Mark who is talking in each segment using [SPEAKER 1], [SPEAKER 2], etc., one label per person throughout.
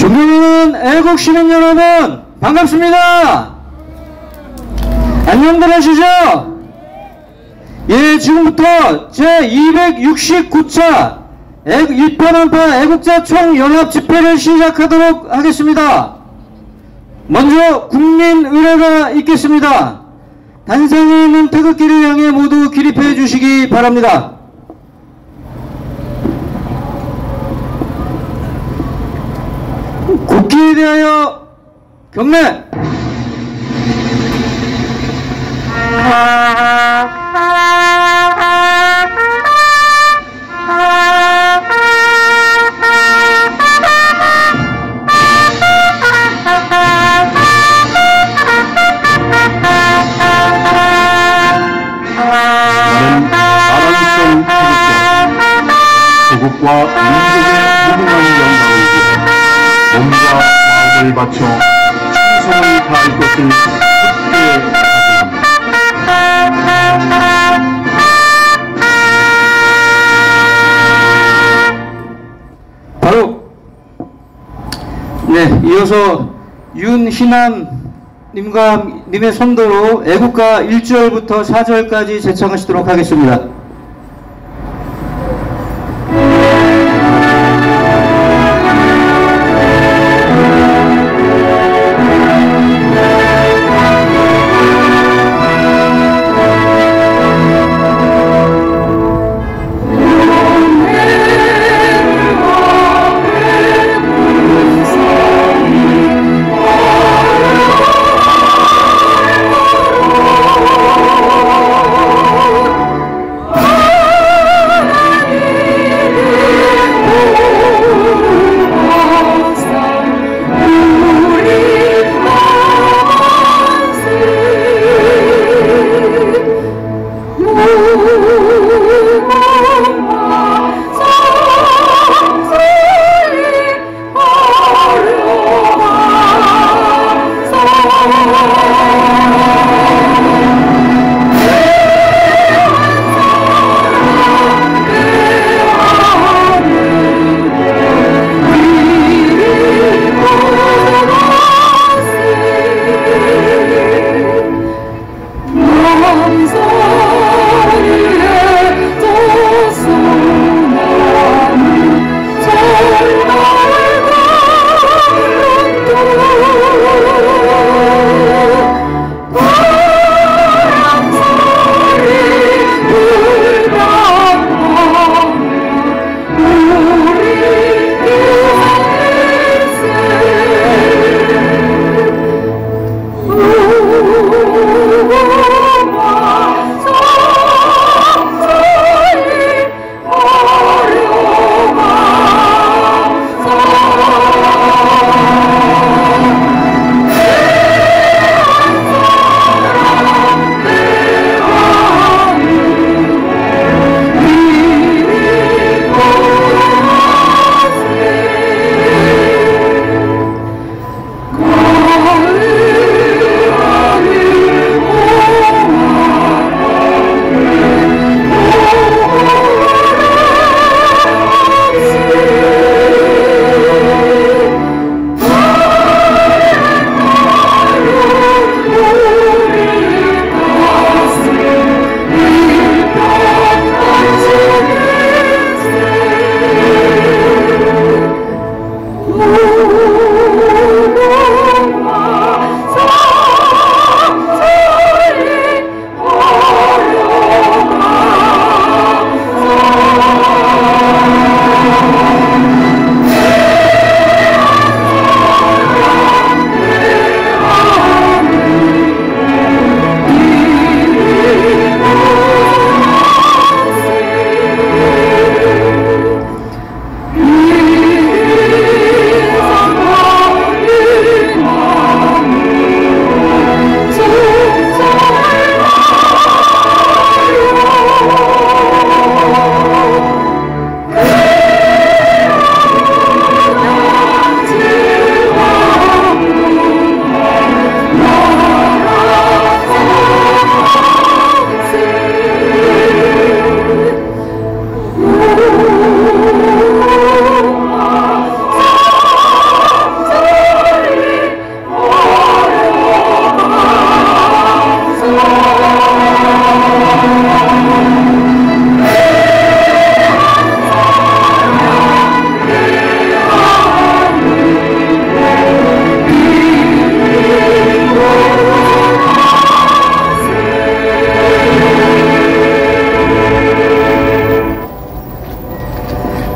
[SPEAKER 1] 존경하는 애국 시민 여러분, 반갑습니다. 안녕들 하시죠? 예, 지금부터 제269차 1편한파 애국자 총연합 집회를 시작하도록 하겠습니다. 먼저 국민 의례가 있겠습니다. 단상에 있는 태극기를 향해 모두 기립해 주시기 바랍니다. 국기에 대하여 경례!
[SPEAKER 2] 나는 아란성 태극기, 조국과 민족의 무궁한 영광을 위해 몸과 마음을 바쳐 충성을 다할 것을 굳게 다짐합니다.
[SPEAKER 1] 바로 이어서 윤희남님의 선도로 애국가 1절부터 4절까지 제창하시도록 하겠습니다.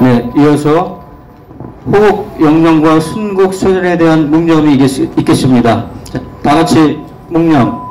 [SPEAKER 1] 네, 이어서 호국 영령과 순국 소전에 대한 묵념이 있겠습니다. 자, 다 같이 묵념.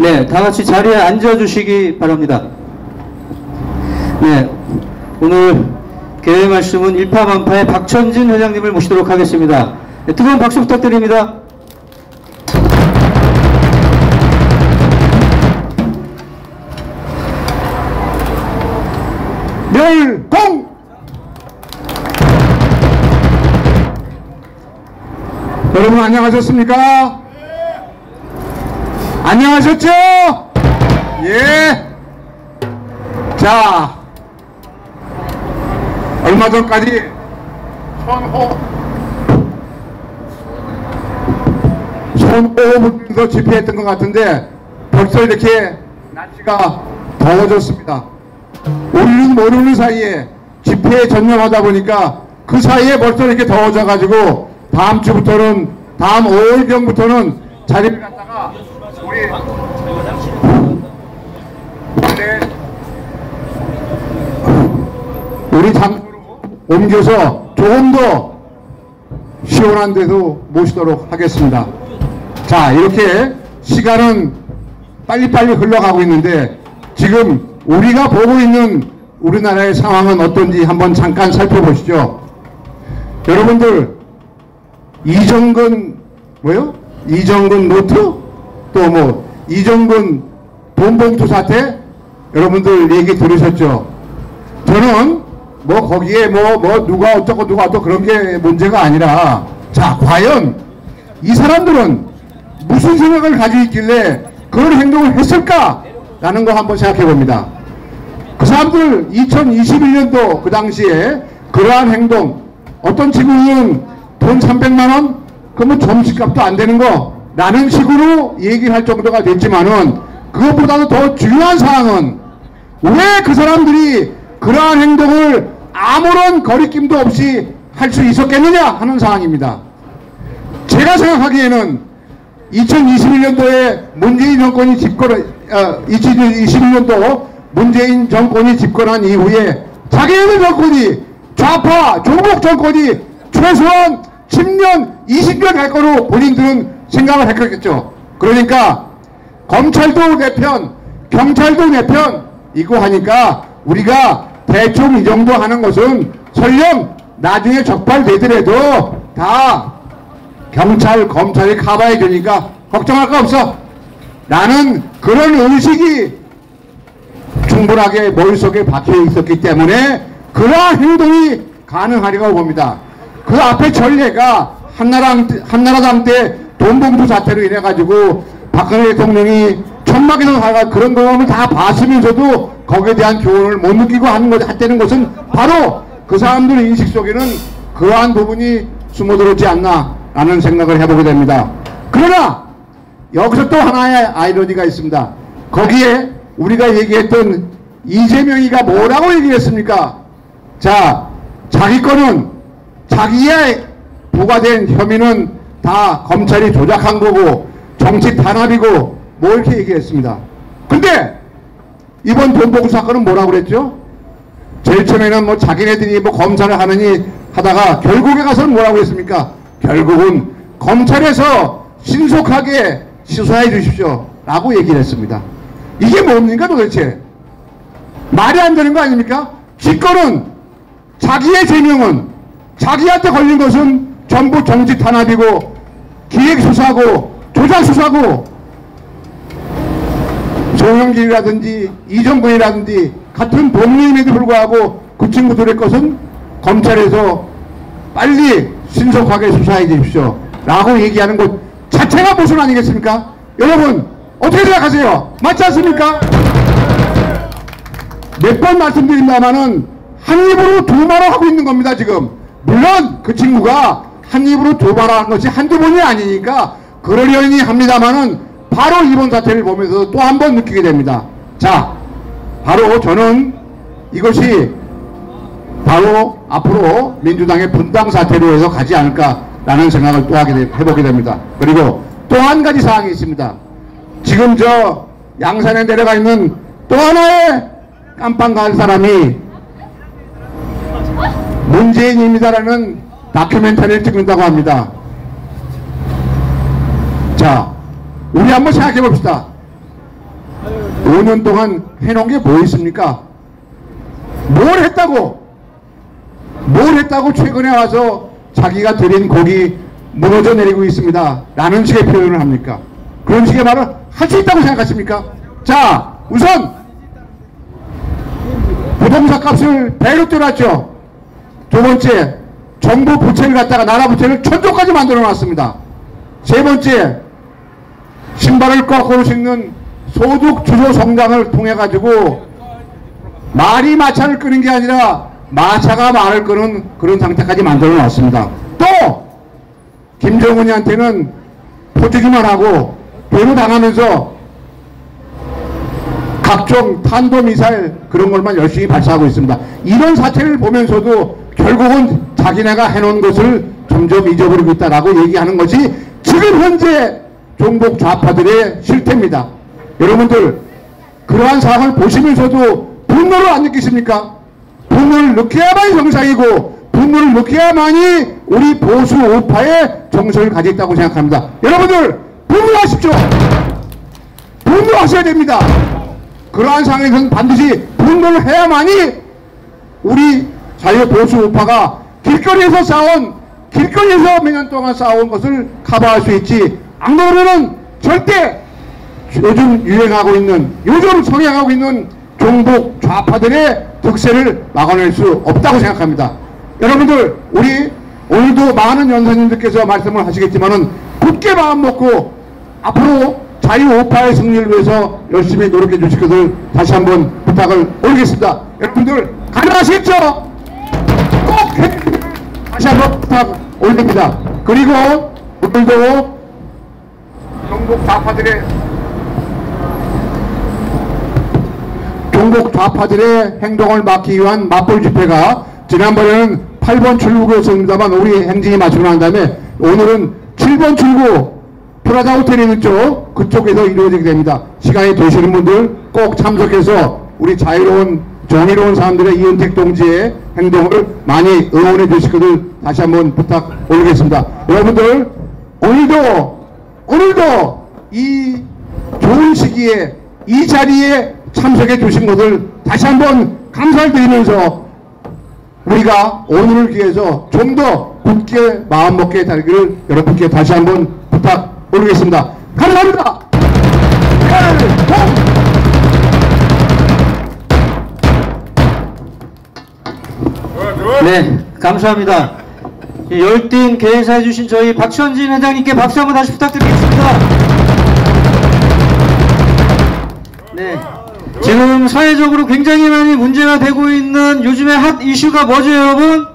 [SPEAKER 1] 네, 다 같이 자리에 앉아주시기 바랍니다. 네, 오늘 개회 말씀은 일파만파의 박천진 회장님을 모시도록 하겠습니다. 네, 뜨거운 박수 부탁드립니다.
[SPEAKER 3] 멸공! 여러분 안녕하셨습니까? 안녕하셨죠? 예. 자, 얼마 전까지 손오부터 집회했던 것 같은데 벌써 이렇게 날씨가 더워졌습니다. 우리는 모르는 사이에 집회에 전념하다 보니까 그 사이에 벌써 이렇게 더워져 가지고 다음 주부터는, 다음 5월경부터는 자리를 갖다가 우리 장소로 옮겨서 조금 더 시원한 데도 모시도록 하겠습니다. 자, 이렇게 시간은 빨리빨리 흘러가고 있는데 지금 우리가 보고 있는 우리나라의 상황은 어떤지 한번 잠깐 살펴보시죠. 여러분들 이정근 노트? 또 뭐 이정근 돈봉투 사태 여러분들 얘기 들으셨죠? 저는 뭐 거기에 뭐 누가 어쩌고 누가 어쩌고 그런 게 문제가 아니라, 자, 과연 이 사람들은 무슨 생각을 가지고 있길래 그런 행동을 했을까? 라는 거 한번 생각해 봅니다. 그 사람들 2021년도 그 당시에 그러한 행동, 어떤 친구는 돈 300만원? 그러면 점심값도 안 되는 거 라는 식으로 얘기를 할 정도가 됐지만은, 그것보다도 더 중요한 사항은 왜 그 사람들이 그러한 행동을 아무런 거리낌도 없이 할 수 있었겠느냐 하는 사항입니다. 제가 생각하기에는 2021년도에 문재인 정권이 2021년도 문재인 정권이 집권한 이후에 자기네들 정권이, 좌파 조국 정권이 최소한 10년 20년 갈 거로 본인들은 생각을 했겠죠. 그러니까 검찰도 내 편, 경찰도 내 편 이거 하니까 우리가 대충 이 정도 하는 것은 설령 나중에 적발되더라도 다 경찰, 검찰이 커버해 주니까 걱정할 거 없어 라는 그런 의식이 충분하게 머릿속에 박혀 있었기 때문에 그러한 행동이 가능하리라고 봅니다. 그 앞에 전례가 한나라당 때 돈봉투 사태로 인해 가지고 박근혜 대통령이 천막에서 살아 그런 경험을 다 봤으면서도 거기에 대한 교훈을 못 느끼고 했다는 것은 바로 그 사람들 인식 속에는 그러한 부분이 숨어들었지 않나 라는 생각을 해보게 됩니다. 그러나 여기서 또 하나의 아이러니가 있습니다. 거기에 우리가 얘기했던 이재명이가 뭐라고 얘기했습니까? 자, 자기 거는 자기의 부과된 혐의는 다 검찰이 조작한 거고 정치 탄압이고 뭐 이렇게 얘기했습니다. 근데 이번 돈봉투 사건은 뭐라고 그랬죠? 제일 처음에는 뭐 자기네들이 뭐 검사를 하느니 하다가 결국에 가서는 뭐라고 했습니까? 결국은 검찰에서 신속하게 수사해 주십시오 라고 얘기를 했습니다. 이게 뭡니까 도대체? 말이 안 되는 거 아닙니까? 기권은 자기의 제명은 자기한테 걸린 것은 전부 정치 탄압이고 기획수사고 조작수사고 송영길이라든지 이정근이라든지 같은 독립임에도 불구하고 그 친구들의 것은 검찰에서 빨리 신속하게 수사해 주십시오 라고 얘기하는 것 자체가 모순 아니겠습니까? 여러분 어떻게 생각하세요? 맞지 않습니까? 몇 번 말씀드립니다만은 한 입으로 두 말을 하고 있는 겁니다 지금. 물론 그 친구가 한 입으로 두 말을 한 것이 한두 번이 아니니까 그러려니 합니다만은 바로 이번 사태를 보면서 또 한 번 느끼게 됩니다. 자, 바로 저는 이것이 바로 앞으로 민주당의 분당 사태로 해서 가지 않을까라는 생각을 또 해보게 됩니다. 그리고 또 한 가지 사항이 있습니다. 지금 저 양산에 내려가 있는 또 하나의 깜빵 간 사람이 문재인입니다라는 다큐멘터리를 찍는다고 합니다. 자, 우리 한번 생각해 봅시다. 5년 동안 해놓은 게 뭐 있습니까? 뭘 했다고 최근에 와서 자기가 들인 곡이 무너져 내리고 있습니다 라는 식의 표현을 합니까? 그런 식의 말을 할 수 있다고 생각하십니까? 자, 우선 부동산 값을 배로 뛰어났죠. 두 번째, 정부 부채를 갖다가 나라 부채를 천조까지 만들어 놨습니다. 세 번째, 신발을 거꾸로 신는 소득 주도 성장을 통해 가지고 말이 마차를 끄는 게 아니라 마차가 말을 끄는 그런 상태까지 만들어 놨습니다. 또 김정은이한테는 포주기만 하고 배로 당하면서 각종 탄도미사일 그런 것만 열심히 발사하고 있습니다. 이런 사태를 보면서도 결국은 자기네가 해놓은 것을 점점 잊어버리고 있다라고 얘기하는 것이 지금 현재 종북 좌파들의 실태입니다. 여러분들 그러한 상황을 보시면서도 분노를 안 느끼십니까? 분노를 느껴야만이 정상이고 분노를 느껴야만이 우리 보수 우파의 정서를 가지고 있다고 생각합니다. 여러분들 분노하십시오. 분노하셔야 됩니다. 그러한 상황에서는 반드시 분노를 해야만이 우리 자유 보수 우파가 길거리에서 몇 년 동안 싸운 것을 커버할 수 있지, 안 그러면은 절대 요즘 성행하고 있는 종북 좌파들의 득세를 막아낼 수 없다고 생각합니다. 여러분들, 우리 오늘도 많은 연사님들께서 말씀을 하시겠지만은 굳게 마음 먹고 앞으로 자유우파의 승리를 위해서 열심히 노력해 주실 것을 다시 한번 부탁을 올리겠습니다. 여러분들 가능하시겠죠? 꼭 다시 한번 부탁 올립니다. 그리고 오늘도 종북 좌파들의 행동을 막기 위한 맞불 집회가 지난번에는 8번 출구였습니다만 우리 행진이 마치고 난 다음에 오늘은 7번 출구 프라자 호텔 있는 쪽 그쪽에서 이루어지게 됩니다. 시간이 되시는 분들 꼭 참석해서 우리 자유로운 정의로운 사람들의 이은택 동지의 행동을 많이 응원해 주실 것을 다시 한번 부탁 올리겠습니다. 여러분들 오늘도 이 좋은 시기에 이 자리에 참석해 주신 것을 다시 한번 감사를 드리면서 우리가 오늘을 위해서 좀 더 굳게 마음먹게 되기를 여러분께 다시 한번 부탁 올리겠습니다. 감사합니다.
[SPEAKER 1] 네, 감사합니다. 열띤 개사해 주신 저희 박천진 회장님께 박수 한번 다시 부탁드리겠습니다. 네, 지금 사회적으로 굉장히 많이 문제가 되고 있는 요즘의 핫 이슈가 뭐죠, 여러분?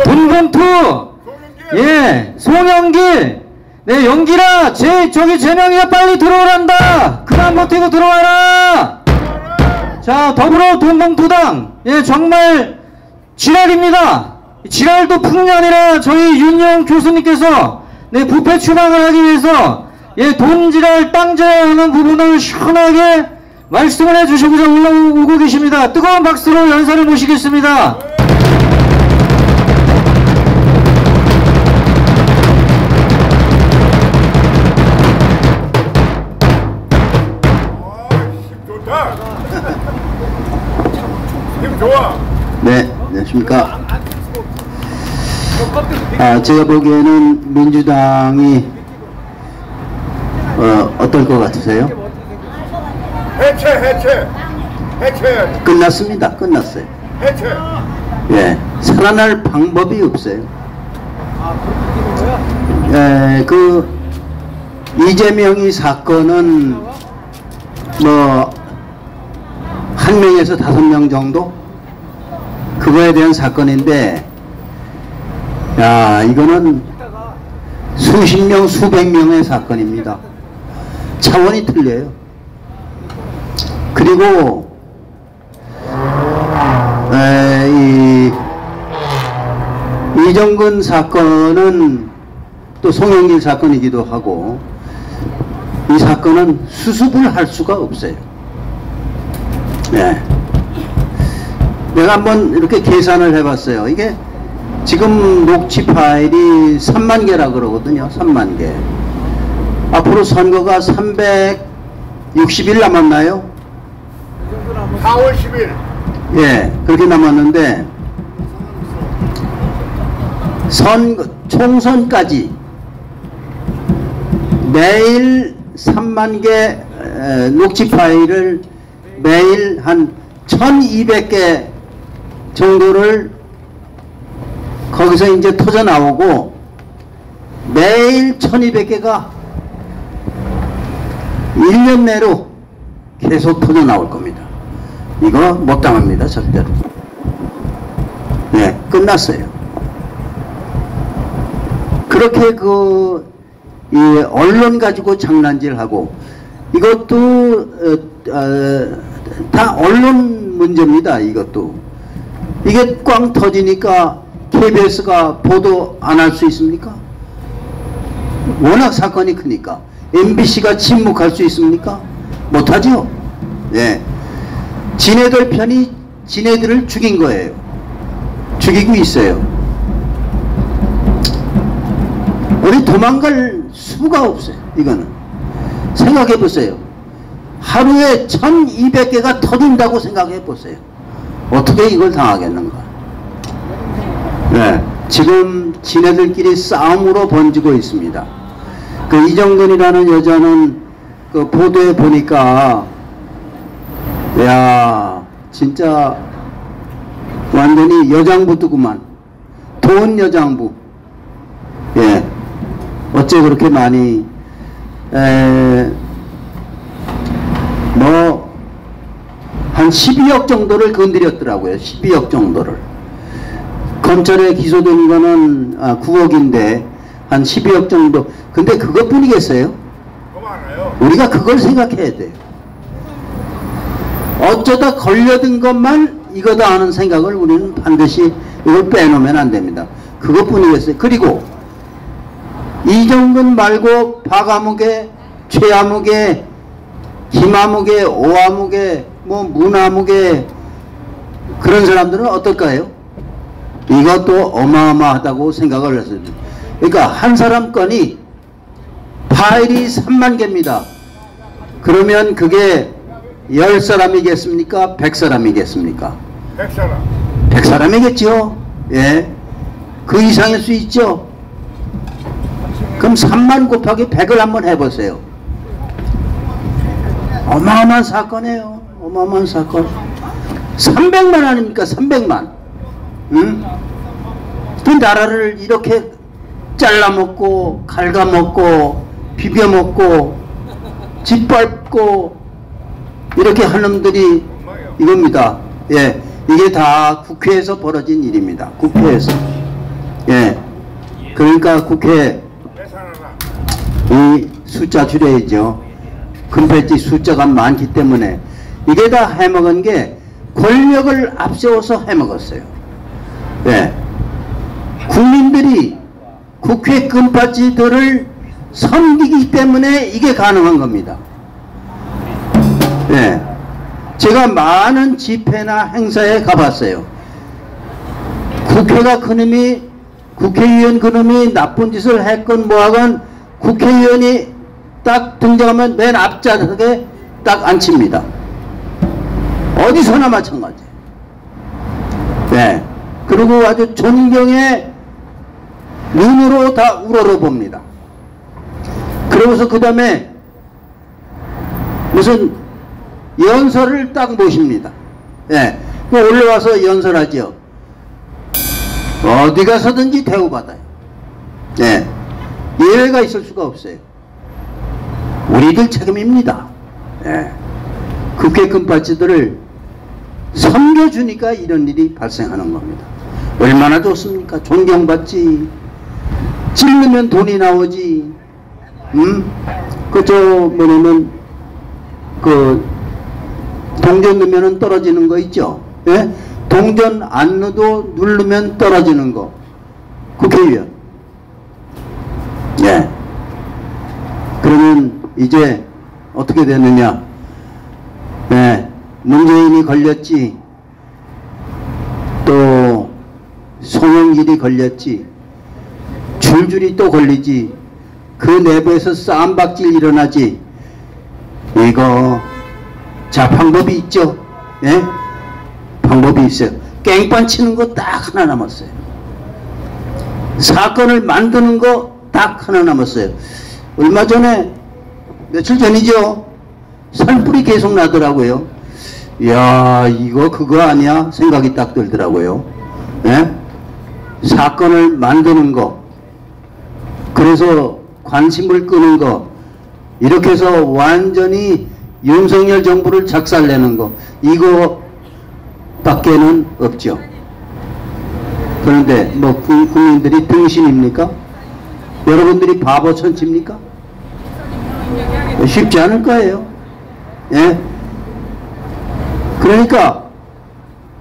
[SPEAKER 1] 돈봉투! 예, 송영길! 네, 영길아! 저기 재명이가 빨리 들어오란다! 그만 못해도 들어와라! 자, 더불어 돈봉투당! 예, 정말 지랄입니다! 지랄도 풍이 아니라 저희 윤영 교수님께서 네, 부패 추방을 하기 위해서 예, 돈지랄, 땅지랄 하는 부분을 시원하게 말씀을 해주시고자 올라오고 계십니다. 뜨거운 박수로 연사를 모시겠습니다.
[SPEAKER 4] 좋다. 힘 좋아.
[SPEAKER 5] 네, 안녕하십니까. 제가 보기에는 민주당이 어떨 것 같으세요?
[SPEAKER 4] 해체.
[SPEAKER 5] 끝났습니다. 끝났어요.
[SPEAKER 4] 해체.
[SPEAKER 5] 예, 살아날 방법이 없어요. 이재명이 사건은 뭐 1명에서 5명 정도 그거에 대한 사건인데, 야, 이거는 수십 명, 수백 명의 사건입니다. 차원이 틀려요. 그리고 이정근 사건은 또 송영길 사건이기도 하고, 이 사건은 수습을 할 수가 없어요. 네. 내가 한번 이렇게 계산을 해봤어요. 이게 지금 녹취 파일이 3만 개라 그러거든요. 3만 개. 앞으로 선거가 360일 남았나요?
[SPEAKER 4] 4월 10일.
[SPEAKER 5] 예, 그렇게 남았는데, 총선까지 매일 3만 개 녹취 파일을 매일 한 1200개 정도를 거기서 이제 터져 나오고, 매일 1200개가 1년 내로 계속 터져 나올 겁니다. 이거 못 당합니다, 절대로. 네, 끝났어요. 그렇게 이 언론 가지고 장난질하고, 이것도 다 언론 문제입니다. 이것도 이게 꽝 터지니까 KBS가 보도 안 할 수 있습니까? 워낙 사건이 크니까. MBC가 침묵할 수 있습니까? 못하죠. 예. 지네들 편이 지네들을 죽인 거예요. 죽이고 있어요. 우리 도망갈 수가 없어요. 이거는 생각해 보세요. 하루에 1200개가 터진다고 생각해 보세요. 어떻게 이걸 당하겠는가. 네, 지금 지네들끼리 싸움으로 번지고 있습니다. 그 이정근이라는 여자는 그 보도에 보니까, 야, 진짜 완전히 여장부더구만. 돈 여장부. 예. 어째 그렇게 많이 한 12억 정도를 건드렸더라고요. 12억 정도를. 검찰에 기소된 거는 9억인데 한 12억 정도. 근데 그것뿐이겠어요? 우리가 그걸 생각해야 돼요. 어쩌다 걸려든 것만 이거다 하는 생각을 우리는 반드시 이걸 빼놓으면 안 됩니다. 그것뿐이겠어요. 그리고 이정근 말고 박아무개, 최아무개, 김아무개, 오아무개, 문아무개, 그런 사람들은 어떨까요? 이것도 어마어마하다고 생각을 했어요. 그러니까 한 사람 건이 파일이 3만 개입니다. 그러면 그게 10사람이겠습니까? 100사람이겠습니까?
[SPEAKER 4] 100사람.
[SPEAKER 5] 100사람이겠죠. 예. 그 이상일 수 있죠. 그럼 3만 곱하기 100을 한번 해보세요. 어마어마한 사건이에요. 어마어마한 사건. 300만 아닙니까? 300만. 응? 그 나라를 이렇게 잘라먹고 갉아먹고 비벼먹고 짓밟고 이렇게 한 놈들이 이겁니다. 예, 이게 다 국회에서 벌어진 일입니다. 국회에서. 예, 그러니까 국회 이 숫자 줄여야죠. 금패지 숫자가 많기 때문에 이게 다 해먹은 게 권력을 앞세워서 해먹었어요. 예, 국민들이 국회 금패지들을 섬기기 때문에 이게 가능한 겁니다. 예, 제가 많은 집회나 행사에 가봤어요. 국회가 그놈이, 국회의원 그놈이 나쁜 짓을 했건 뭐하건 국회의원이 딱 등장하면 맨 앞자락에 딱 앉힙니다. 어디서나 마찬가지예요. 네. 그리고 아주 존경의 눈으로 다 우러러봅니다. 그러고서 그 다음에 무슨 연설을 딱 모십니다. 예. 올라와서 연설하죠. 어디 가서든지 대우받아요. 예. 예외가 있을 수가 없어요. 우리들 책임입니다. 예. 국회 금발지들을 섬겨주니까 이런 일이 발생하는 겁니다. 얼마나 좋습니까? 존경받지. 찔르면 돈이 나오지. 뭐냐면 동전 넣으면 떨어지는 거 있죠? 예? 동전 안 넣어도 누르면 떨어지는 거. 국회의원. 예. 그러면 이제 어떻게 되느냐? 예. 문재인이 걸렸지. 또 송영길이 걸렸지. 줄줄이 또 걸리지. 그 내부에서 싸움박질 일어나지. 이거 자 방법이 있죠. 예? 방법이 있어요. 깽판 치는 거 딱 하나 남았어요. 사건을 만드는 거 딱 하나 남았어요. 얼마 전에 며칠 전이죠. 산불이 계속 나더라고요. 이야 이거 그거 아니야 생각이 딱 들더라고요. 예? 사건을 만드는 거, 그래서 관심을 끄는 거, 이렇게 해서 완전히 윤석열 정부를 작살내는 거, 이거 밖에는 없죠. 그런데 뭐 국민들이 등신입니까? 여러분들이 바보 천치입니까? 쉽지 않을 거예요. 예? 그러니까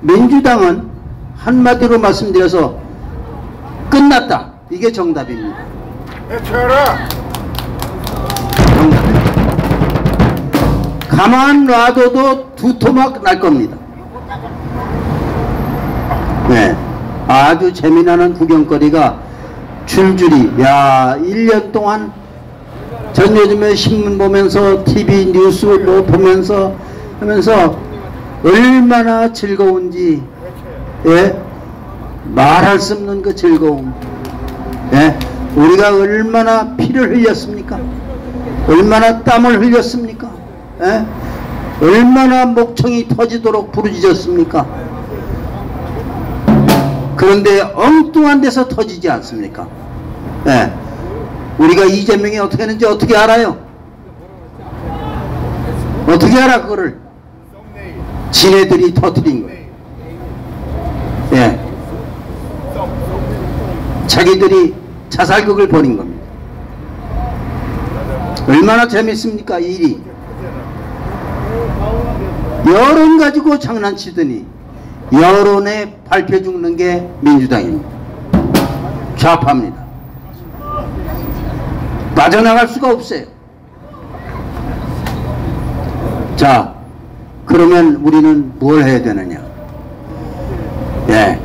[SPEAKER 5] 민주당은 한마디로 말씀드려서 끝났다. 이게 정답입니다.
[SPEAKER 4] 해쳐라.
[SPEAKER 5] 정답입니다. 가만 놔둬도 두 토막 날 겁니다. 네. 아주 재미나는 구경거리가 줄줄이, 야, 1년 동안 전 요즘에 신문 보면서 TV 뉴스 뭐 보면서 하면서 얼마나 즐거운지, 예? 말할 수 없는 그 즐거움. 예? 우리가 얼마나 피를 흘렸습니까? 얼마나 땀을 흘렸습니까? 예? 얼마나 목청이 터지도록 부르짖었습니까? 그런데 엉뚱한 데서 터지지 않습니까? 예. 우리가 이재명이 어떻게 하는지 어떻게 알아요? 어떻게 알아 그거를? 지네들이 터뜨린 거예요. 예. 자기들이 자살극을 벌인 겁니다. 얼마나 재밌습니까 이 일이? 여론 가지고 장난치더니 여론에 밟혀 죽는 게 민주당입니다. 좌파입니다. 빠져나갈 수가 없어요. 자, 그러면 우리는 뭘 해야 되느냐? 예.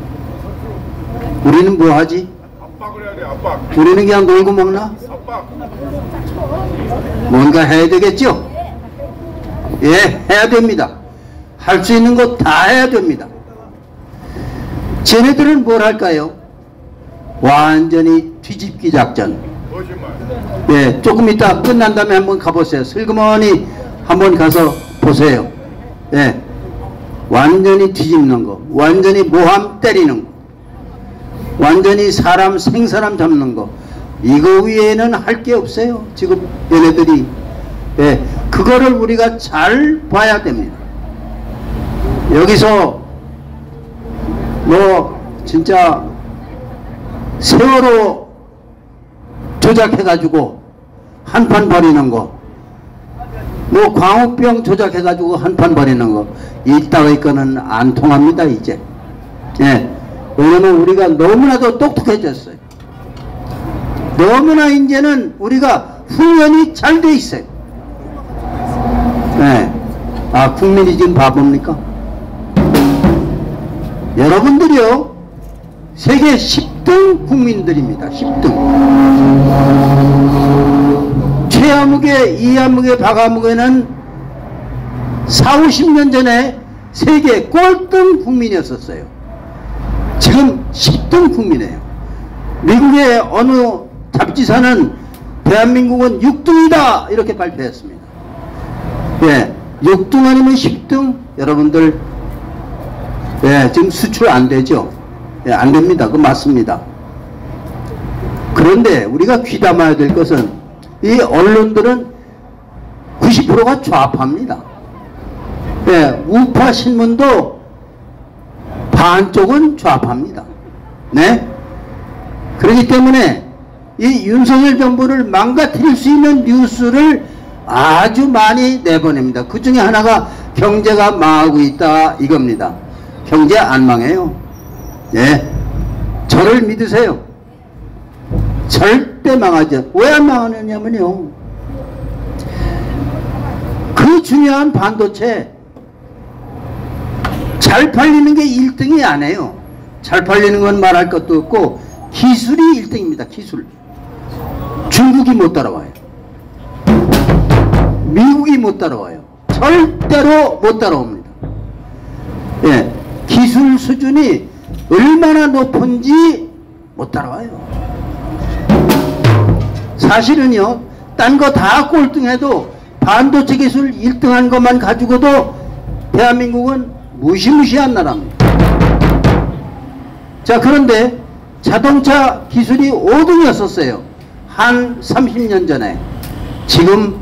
[SPEAKER 5] 우리는 뭐 하지?
[SPEAKER 4] 압박을 해야 돼, 압박.
[SPEAKER 5] 우리는 그냥 놀고 먹나?
[SPEAKER 4] 압박.
[SPEAKER 5] 뭔가 해야 되겠죠? 예, 해야 됩니다. 할 수 있는 거 다 해야 됩니다. 쟤네들은 뭘 할까요? 완전히 뒤집기 작전.
[SPEAKER 4] 거짓말.
[SPEAKER 5] 예, 조금 이따 끝난 다음에 한번 가보세요. 슬그머니 한번 가서 보세요. 예, 완전히 뒤집는 거, 완전히 모함 때리는 거, 완전히 사람 생사람 잡는 거, 이거 위에는 할 게 없어요. 지금 얘네들이. 예, 그거를 우리가 잘 봐야 됩니다. 여기서 뭐 진짜 세월호 조작해가지고 한판 벌이는 거, 뭐 광우병 조작해가지고 한판 벌이는 거, 이따위 거는 안 통합니다 이제. 예, 왜냐면 우리가 너무나도 똑똑해졌어요. 너무나 이제는 우리가 훈련이 잘 돼 있어요. 예. 아, 국민이 지금 바보입니까? 여러분들이요, 세계 10등 국민들입니다. 10등. 최아무개, 이아무개, 박아무개는 40, 50년 전에 세계 꼴등 국민이었었어요. 지금 10등 국민이에요. 미국의 어느 잡지사는 대한민국은 6등이다 이렇게 발표했습니다. 예, 6등 아니면 10등 여러분들 예, 지금 수출 안 되죠. 예, 안 됩니다. 그거 맞습니다. 그런데 우리가 귀담아야 될 것은 이 언론들은 90%가 좌파입니다. 예, 우파 신문도 반쪽은 좌파입니다. 네? 그렇기 때문에 이 윤석열 정부를 망가뜨릴 수 있는 뉴스를 아주 많이 내보냅니다. 그 중에 하나가 경제가 망하고 있다 이겁니다. 경제 안 망해요. 예, 저를 믿으세요. 절대 망하죠. 왜 안 망하느냐면요, 그 중요한 반도체 잘 팔리는 게 1등이 아니에요. 잘 팔리는 건 말할 것도 없고 기술이 1등입니다. 기술. 중국이 못 따라와요. 미국이 못 따라와요. 절대로 못 따라옵니다. 예, 기술 수준이 얼마나 높은지 못 따라와요. 사실은요, 딴 거 다 꼴등해도 반도체 기술 1등한 것만 가지고도 대한민국은 무시무시한 나라입니다. 자, 그런데 자동차 기술이 5등이었었어요. 한 30년 전에. 지금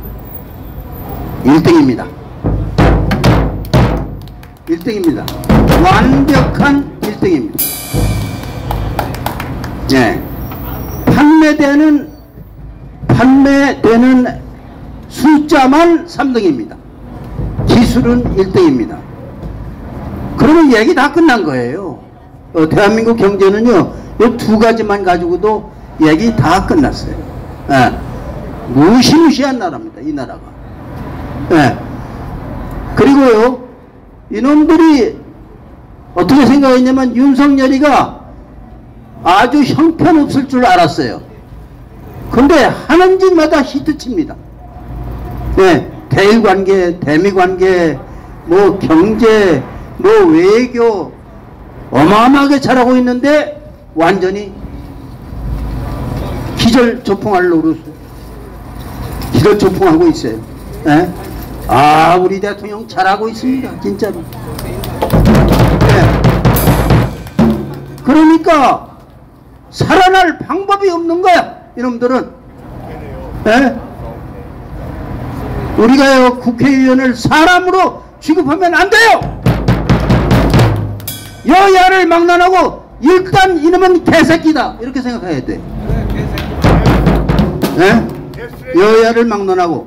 [SPEAKER 5] 1등입니다. 1등입니다. 완벽한 1등입니다. 예. 판매되는 숫자만 3등입니다. 기술은 1등입니다. 그러면 얘기 다 끝난 거예요. 대한민국 경제는요, 이 두 가지만 가지고도 얘기 다 끝났어요. 예. 무시무시한 나라입니다, 이 나라가. 예. 그리고요, 이놈들이 어떻게 생각했냐면 윤석열이가 아주 형편없을 줄 알았어요. 근데 하는 짓마다 히트칩니다. 네, 대일관계, 대미관계, 뭐 경제, 뭐 외교 어마어마하게 잘하고 있는데 완전히 기절초풍할 노릇, 기절초풍하고 있어요. 네? 아, 우리 대통령 잘하고 있습니다, 진짜로. 네. 그러니까 살아날 방법이 없는 거야, 이놈들은. 네? 우리가요, 국회의원을 사람으로 취급하면 안 돼요. 여야를 막론하고 일단 이놈은 개새끼다 이렇게 생각해야 돼. 네? 여야를 막론하고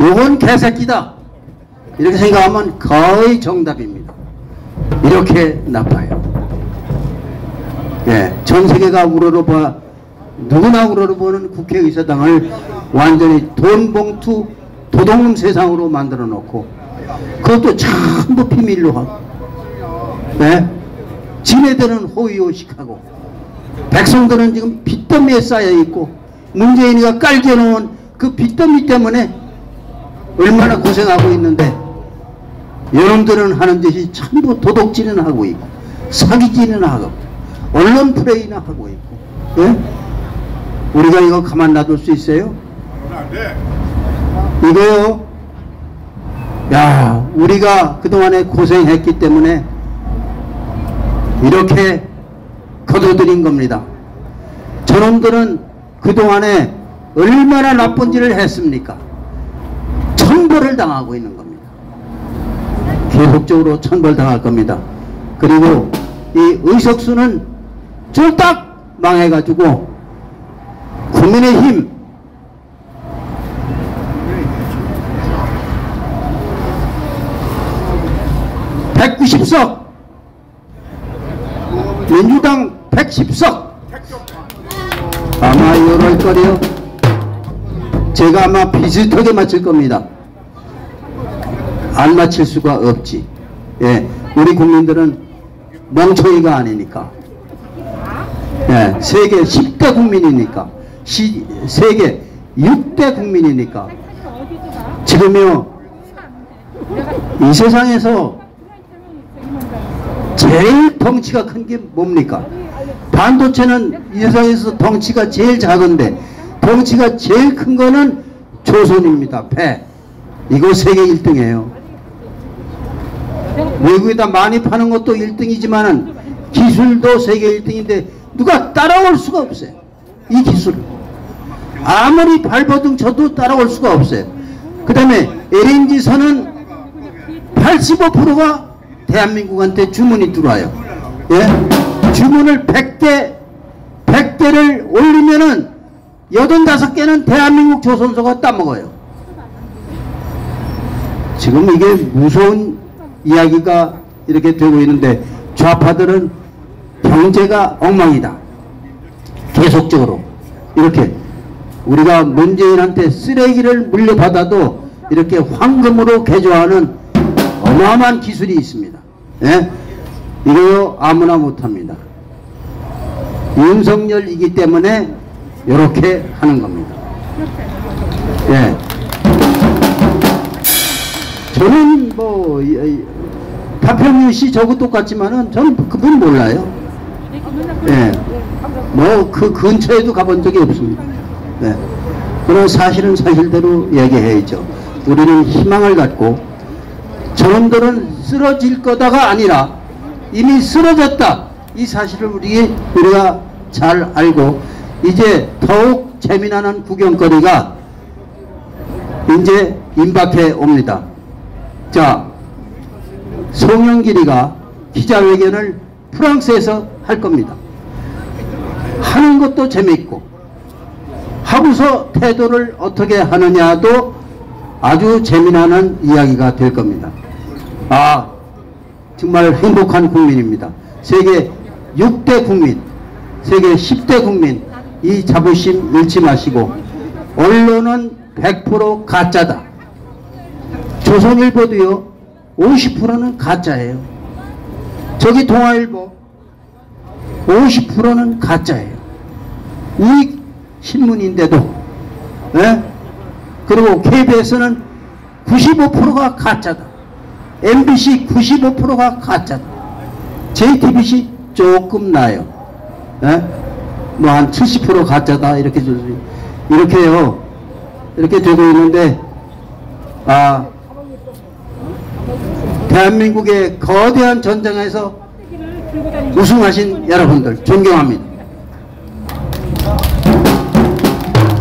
[SPEAKER 5] 요건 개새끼다 이렇게 생각하면 거의 정답입니다. 이렇게 나빠요. 예, 전 세계가 우러러봐, 누구나 우러러보는 국회의사당을 완전히 돈봉투 도둑놈 세상으로 만들어 놓고 그것도 전부 비밀로 하고, 네? 지네들은 호의호식하고 백성들은 지금 빚더미에 쌓여 있고 문재인이가 깔겨놓은 그 빚더미 때문에 얼마나 고생하고 있는데 여러분들은 하는 짓이 전부 도둑질은 하고 있고 사기질은 하고 언론 플레이나 하고 있고. 예? 우리가 이거 가만 놔둘 수 있어요? 이거요, 야, 우리가 그동안에 고생했기 때문에 이렇게 거둬들인 겁니다. 저놈들은 그동안에 얼마나 나쁜 일을 했습니까? 천벌을 당하고 있는 겁니다. 계속적으로 천벌당할 겁니다. 그리고 이 의석수는 쫄딱 망해가지고 국민의힘 (190석) 민주당 110석 아마 이럴 거리요. 제가 아마 비슷하게 맞힐 겁니다. 안 맞힐 수가 없지. 예, 우리 국민들은 멍청이가 아니니까. 예, 세계 10대 국민이니까, 세계 6대 국민이니까. 지금요, 이 세상에서 제일 덩치가 큰 게 뭡니까? 반도체는 이 세상에서 덩치가 제일 작은데 덩치가 제일 큰 거는 조선입니다. 배. 이거 세계 1등이에요. 외국에다 많이 파는 것도 1등이지만은 기술도 세계 1등인데 누가 따라올 수가 없어요. 이 기술. 아무리 발버둥 쳐도 따라올 수가 없어요. 그 다음에 LNG선은 85%가 대한민국한테 주문이 들어와요. 예? 주문을 100개를 올리면은 85개는 대한민국 조선소가 따먹어요. 지금 이게 무서운 이야기가 이렇게 되고 있는데 좌파들은 경제가 엉망이다. 계속적으로 이렇게 우리가 문재인한테 쓰레기를 물려받아도 이렇게 황금으로 개조하는 어마어마한 기술이 있습니다. 예? 이거 아무나 못합니다. 윤석열이기 때문에 이렇게 하는 겁니다. 예. 저는 뭐 박평윤 씨 저거 똑같지만은 저는 그분 몰라요. 예. 뭐 그 근처에도 가본 적이 없습니다. 네. 그런 사실은 사실대로 얘기해야죠. 우리는 희망을 갖고 저놈들은 쓰러질 거다가 아니라 이미 쓰러졌다. 이 사실을 우리가 잘 알고 이제 더욱 재미나는 구경거리가 이제 임박해 옵니다. 자, 송영길이가 기자회견을 프랑스에서 할 겁니다. 하는 것도 재미있고 하고서 태도를 어떻게 하느냐도 아주 재미나는 이야기가 될 겁니다. 아, 정말 행복한 국민입니다. 세계 6대 국민, 세계 10대 국민, 이 자부심 잃지 마시고 언론은 100% 가짜다. 조선일보도요 50%는 가짜예요. 저기 동아일보 50%는 가짜예요. 우익 신문인데도. 예? 그리고 KBS는 95%가 가짜다. MBC 95%가 가짜다. JTBC 조금 나요. 예? 뭐 한 70% 가짜다. 이렇게요. 이렇게 되고 있는데, 아, 대한민국의 거대한 전쟁에서 우승하신 여러분들 존경합니다.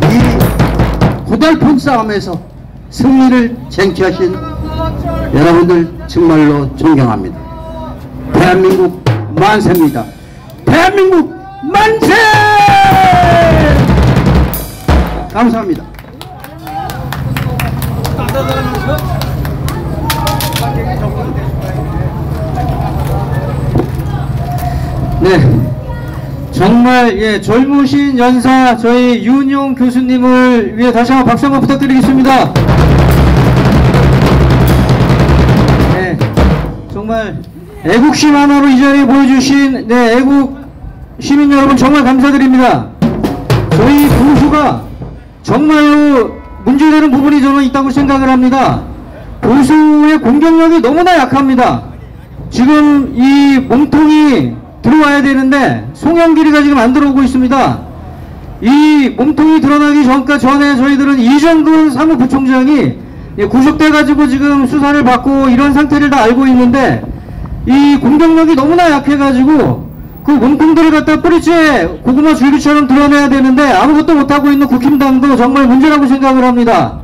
[SPEAKER 5] 이 고달픈 싸움에서 승리를 쟁취하신 여러분들 정말로 존경합니다. 대한민국 만세입니다. 대한민국 만세! 감사합니다.
[SPEAKER 1] 네, 정말 예 젊으신 연사 저희 윤용 교수님을 위해 다시 한번 박수 한번 부탁드리겠습니다. 네, 정말 애국심 하나로 이 자리에 보여주신 네 애국 시민 여러분 정말 감사드립니다. 저희 보수가 정말로 문제되는 부분이 저는 있다고 생각을 합니다. 보수의 공격력이 너무나 약합니다. 지금 이 몸통이 들어와야 되는데 송영길이가 지금 안 들어오고 있습니다. 이 몸통이 드러나기 전에 저희들은 이정근 사무부총장이 구속돼 가지고 지금 수사를 받고 이런 상태를 다 알고 있는데 이 공격력이 너무나 약해 가지고 그 몸통들을 갖다 뿌리채 고구마 줄기처럼 드러내야 되는데 아무것도 못하고 있는 국힘당도 정말 문제라고 생각을 합니다.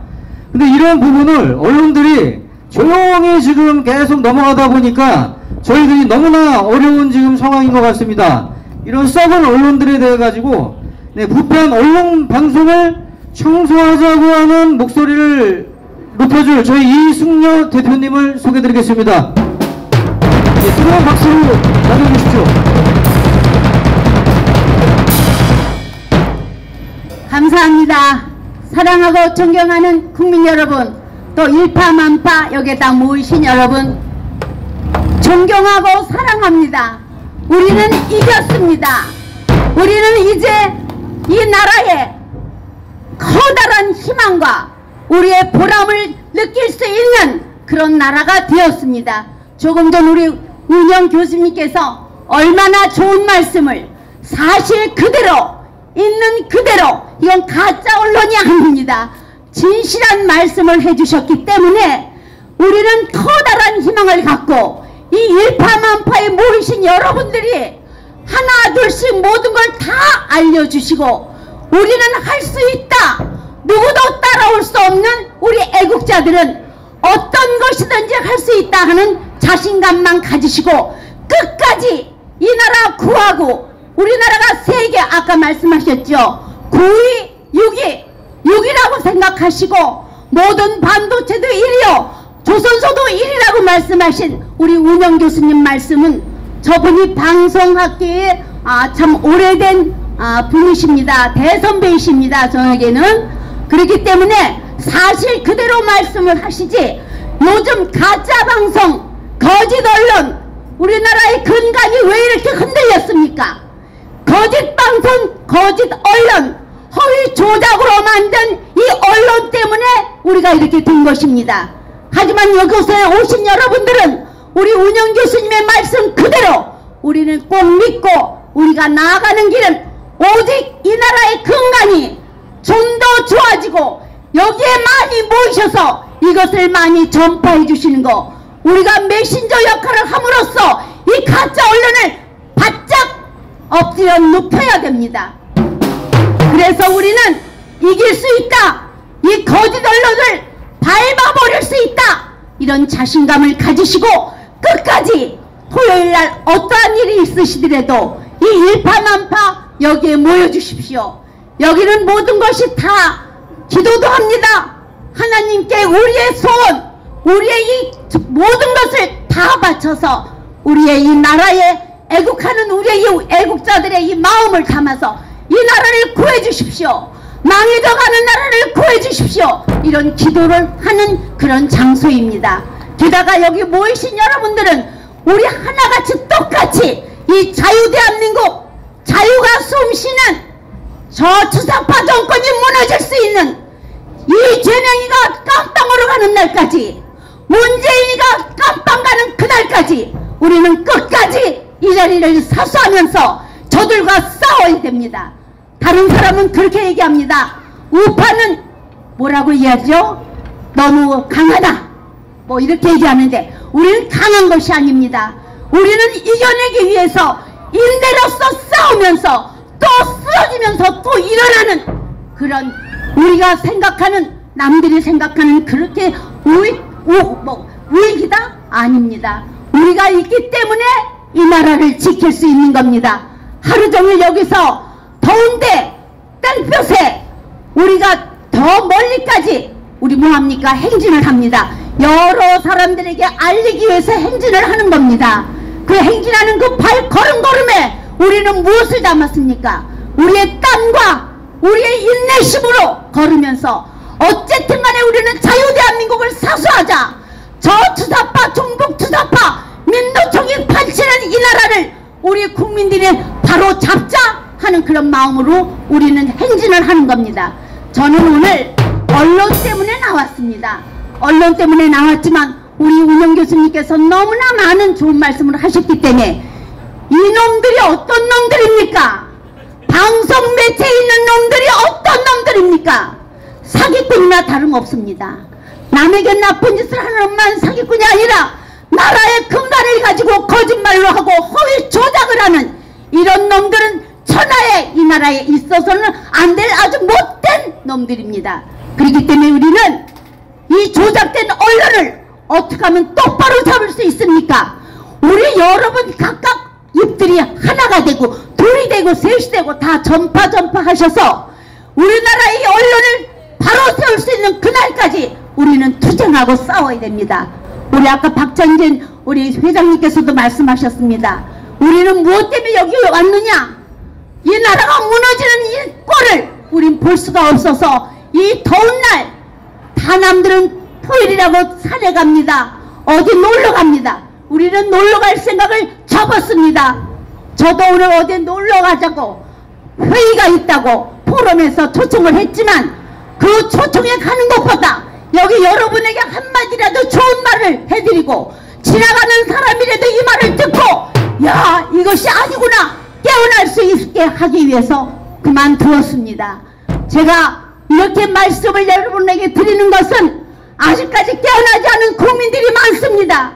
[SPEAKER 1] 근데 이런 부분을 언론들이 조용히 지금 계속 넘어가다 보니까 저희들이 너무나 어려운 지금 상황인 것 같습니다. 이런 썩은 언론들에 대해 가지고 네, 부패한 언론 방송을 청소하자고 하는 목소리를 높여줄 저희 이승려 대표님을 소개드리겠습니다. 네, 뜨거운 박수로 맞아주십시오.
[SPEAKER 6] 감사합니다. 사랑하고 존경하는 국민 여러분, 또 일파만파 여기에다 모이신 여러분, 존경하고 사랑합니다. 우리는 이겼습니다. 우리는 이제 이 나라에 커다란 희망과 우리의 보람을 느낄 수 있는 그런 나라가 되었습니다. 조금 전 우리 운영 교수님께서 얼마나 좋은 말씀을 사실 그대로 있는 그대로, 이건 가짜 언론이 아닙니다. 진실한 말씀을 해주셨기 때문에 우리는 커다란 희망을 갖고 이 일파만파에 모이신 여러분들이 하나 둘씩 모든 걸 다 알려주시고 우리는 할 수 있다, 누구도 따라올 수 없는 우리 애국자들은 어떤 것이든지 할 수 있다 하는 자신감만 가지시고 끝까지 이 나라 구하고, 우리나라가 세계 아까 말씀하셨죠, 9위, 6위라고 생각하시고 모든 반도체도 1위요 조선소도 1위라고 말씀하신 우리 운영 교수님 말씀은, 저분이 방송학계에 참 오래된 분이십니다. 대선배이십니다. 저에게는. 그렇기 때문에 사실 그대로 말씀을 하시지, 요즘 가짜 방송, 거짓 언론, 우리나라의 근간이 왜 이렇게 흔들렸습니까? 거짓 방송, 거짓 언론, 허위 조작으로 만든 이 언론 때문에 우리가 이렇게 된 것입니다. 하지만 여기서 오신 여러분들은 우리 운영 교수님의 말씀 그대로 우리는 꼭 믿고 우리가 나아가는 길은 오직 이 나라의 근간이 좀 더 좋아지고 여기에 많이 모이셔서 이것을 많이 전파해 주시는 거, 우리가 메신저 역할을 함으로써 이 가짜 언론을 바짝 엎드려 눕혀야 됩니다. 그래서 우리는 이길 수 있다, 이 거짓 언론을 밟아버릴 수 있다, 이런 자신감을 가지시고 끝까지 토요일날 어떠한 일이 있으시더라도 이 일파만파 여기에 모여주십시오. 여기는 모든 것이 다 기도도 합니다. 하나님께 우리의 소원, 우리의 이 모든 것을 다 바쳐서 우리의 이 나라에 애국하는 우리의 이 애국자들의 이 마음을 담아서 이 나라를 구해주십시오. 망해져가는 나라를 구해주십시오. 이런 기도를 하는 그런 장소입니다. 게다가 여기 모이신 여러분들은 우리 하나같이 똑같이 이 자유대한민국, 자유가 숨쉬는 저 주사파 정권이 무너질 수 있는 이재명이가 깜빵으로 가는 날까지, 문재인이가 깜빵 가는 그날까지 우리는 끝까지 이 자리를 사수하면서 저들과 싸워야 됩니다. 다른 사람은 그렇게 얘기합니다. 우파는 뭐라고 얘기하죠? 너무 강하다, 뭐 이렇게 얘기하는데 우리는 강한 것이 아닙니다. 우리는 이겨내기 위해서 인대로서 싸우면서 또 쓰러지면서 또 일어나는 그런, 우리가 생각하는, 남들이 생각하는 그렇게 우익이다? 아닙니다. 우리가 있기 때문에 이 나라를 지킬 수 있는 겁니다. 하루 종일 여기서 더운데 땡볕에 우리가 더 멀리까지 우리 뭐합니까? 행진을 합니다. 여러 사람들에게 알리기 위해서 행진을 하는 겁니다. 그 행진하는 그 걸음걸음에 우리는 무엇을 담았습니까? 우리의 땀과 우리의 인내심으로 걸으면서 어쨌든 간에 우리는 자유대한민국을 사수하자, 저 투사파, 종북 투사파, 민노총이 판치는 이 나라를 우리 국민들이 바로 잡자 하는 그런 마음으로 우리는 행진을 하는 겁니다. 저는 오늘 언론 때문에 나왔습니다. 언론 때문에 나왔지만 우리 운영 교수님께서 너무나 많은 좋은 말씀을 하셨기 때문에, 이놈들이 어떤 놈들입니까? 방송 매체에 있는 놈들이 어떤 놈들입니까? 사기꾼이나 다름없습니다. 남에게 나쁜 짓을 하는 놈만 사기꾼이 아니라 나라의 근간을 가지고 거짓말로 하고 허위 조작을 하는 이런 놈들은 천하에 이 나라에 있어서는 안 될 아주 못된 놈들입니다. 그렇기 때문에 우리는 이 조작된 언론을 어떻게 하면 똑바로 잡을 수 있습니까? 우리 여러분 각각 입들이 하나가 되고 둘이 되고 셋이 되고 다 전파 하셔서 우리나라의 언론을 바로 세울 수 있는 그날까지 우리는 투쟁하고 싸워야 됩니다. 우리 아까 박찬진 우리 회장님께서도 말씀하셨습니다. 우리는 무엇 때문에 여기 왔느냐? 이 나라가 무너지는 이 꼴을 우린 볼 수가 없어서 이 더운 날 다 남들은 토요일이라고 산에 갑니다. 어디 놀러 갑니다. 우리는 놀러 갈 생각을 접었습니다. 저도 오늘 어디 놀러 가자고 회의가 있다고 포럼에서 초청을 했지만 그 초청에 가는 것보다 여기 여러분에게 한마디라도 좋은 말을 해드리고 지나가는 사람이라도 이 말을 듣고 야 이것이 아니구나 깨어날 수 있게 하기 위해서 그만두었습니다. 제가 이렇게 말씀을 여러분에게 드리는 것은 아직까지 깨어나지 않은 국민들이 많습니다.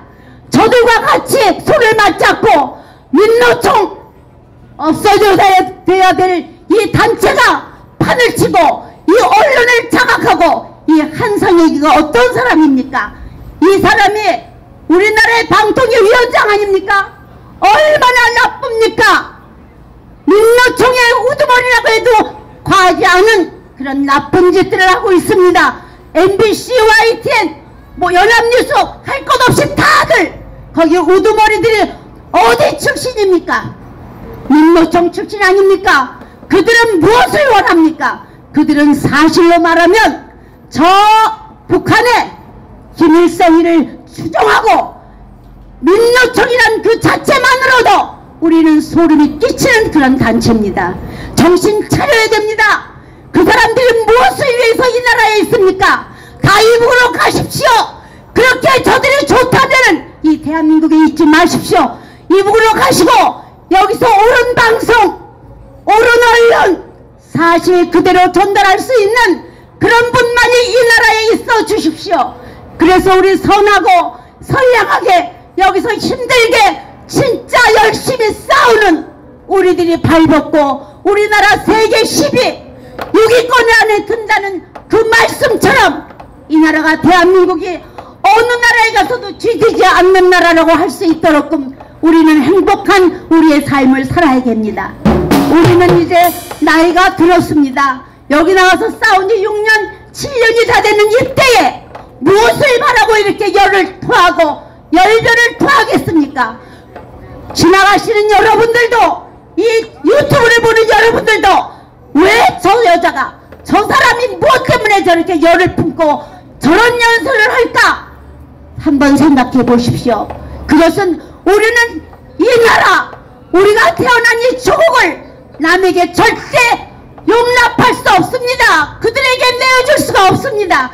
[SPEAKER 6] 저들과 같이 손을 맞잡고 민노총 없어져야 될 이 단체가 판을 치고 이 언론을 장악하고 이 한상혁이가 어떤 사람입니까? 이 사람이 우리나라의 방통위 위원장 아닙니까? 얼마나 나쁩니까? 민노총의 우두머리라고 해도 과하지 않은 그런 나쁜 짓들을 하고 있습니다. MBC, YTN, 연합뉴스 할 것 없이 다들 거기 우두머리들이 어디 출신입니까? 민노총 출신 아닙니까? 그들은 무엇을 원합니까? 그들은 사실로 말하면 저 북한의 김일성이를 추종하고 민노총이란 그 자체만으로도 우리는 소름이 끼치는 그런 단체입니다. 정신 차려야 됩니다. 그 사람들은 무엇을 위해서 이 나라에 있습니까? 다 이북으로 가십시오. 그렇게 저들이 좋다면 이 대한민국에 있지 마십시오. 이북으로 가시고 여기서 옳은 방송, 옳은 언론, 사실 그대로 전달할 수 있는 그런 분만이 이 나라에 있어 주십시오. 그래서 우리 선하고 선량하게 여기서 힘들게 진짜 열심히 싸우는 우리들이 발벗고 우리나라 세계 10위 6위권 안에 든다는 그 말씀처럼 이 나라가 대한민국이 어느 나라에 가서도 쥐지지 않는 나라라고 할 수 있도록 우리는 행복한 우리의 삶을 살아야 됩니다. 우리는 이제 나이가 들었습니다. 여기 나와서 싸운 지 6년, 7년이 다 되는 이때에 무엇을 바라고 이렇게 열을 토하고 열변을 토하겠습니까? 지나가시는 여러분들도 이 유튜브를 보는 여러분들도 왜 저 여자가 저 사람이 무엇 때문에 저렇게 열을 품고 저런 연설을 할까? 한번 생각해 보십시오. 그것은 우리는 이 나라 우리가 태어난 이 조국을 남에게 절대 용납할 수 없습니다. 그들에게 내어줄 수가 없습니다.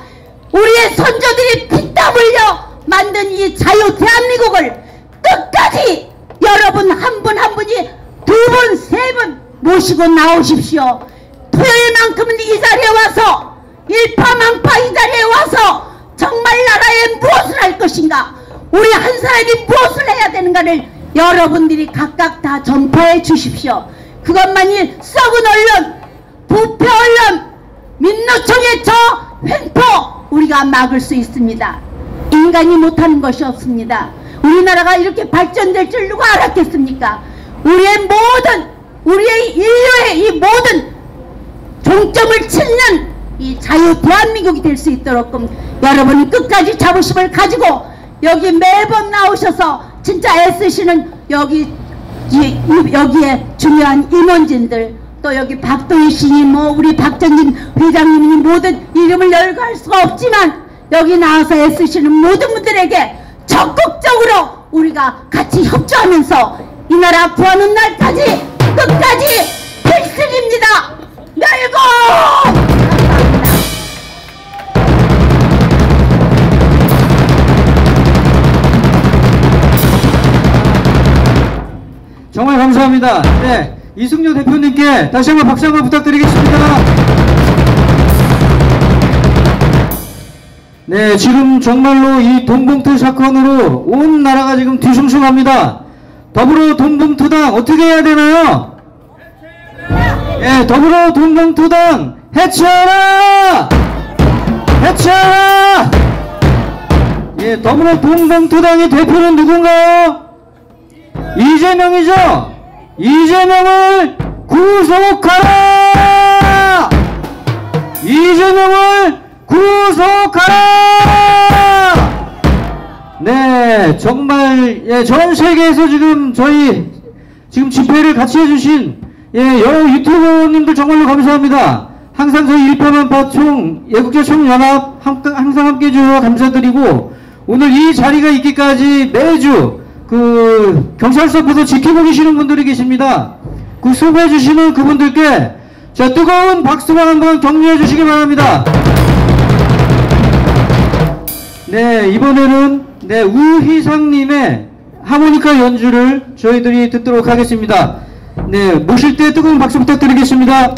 [SPEAKER 6] 우리의 선조들이 피땀 흘려 만든 이 자유 대한민국을 끝까지 여러분 한 분 한 분이 두 분, 세 분 모시고 나오십시오. 토요일만큼은 이 자리에 와서 일파만파 이 자리에 와서 정말 나라에 무엇을 할 것인가, 우리 한 사람이 무엇을 해야 되는가를 여러분들이 각각 다 전파해 주십시오. 그것만이 썩은 언론, 부패 언론, 민노총의 저 횡포 우리가 막을 수 있습니다. 인간이 못하는 것이 없습니다. 우리나라가 이렇게 발전될 줄 누가 알았겠습니까? 우리의 인류의 이 모든 종점을 찾는 이 자유 대한민국이 될 수 있도록 여러분이 끝까지 자부심을 가지고 여기 매번 나오셔서 진짜 애쓰시는 여기에 중요한 임원진들, 또 여기 박동희 씨니 우리 박정진 회장님이 모든 이름을 열거할 수가 없지만 여기 나와서 애쓰시는 모든 분들에게 적극적으로 우리가 같이 협조하면서 이 나라 구하는 날까지 끝까지 필승입니다. 열고!
[SPEAKER 1] 정말 감사합니다. 네, 이승효 대표님께 다시 한번 박수 한번 부탁드리겠습니다. 네, 지금 정말로 이 돈봉투 사건으로 온 나라가 지금 뒤숭숭합니다. 더불어 돈봉투당 어떻게 해야 되나요? 예, 더불어 돈봉투당 해체하라! 해체하라! 예, 더불어 돈봉투당의 대표는 누군가요? 이재명이죠? 이재명을 구속하라! 이재명을 구속하라! 네, 정말, 예, 전 세계에서 지금 저희, 지금 집회를 같이 해주신, 예, 여러 유튜버님들 정말로 감사합니다. 항상 저희 일파만파 애국자총연합 항상 함께 해주셔서 감사드리고, 오늘 이 자리가 있기까지 매주, 경찰서 앞에서 지키고 계시는 분들이 계십니다. 수고해 주시는 그분들께 자, 뜨거운 박수만 한번 격려해 주시기 바랍니다. 네, 이번에는 네, 우희상님의 하모니카 연주를 저희들이 듣도록 하겠습니다. 네, 모실 때 뜨거운 박수 부탁드리겠습니다.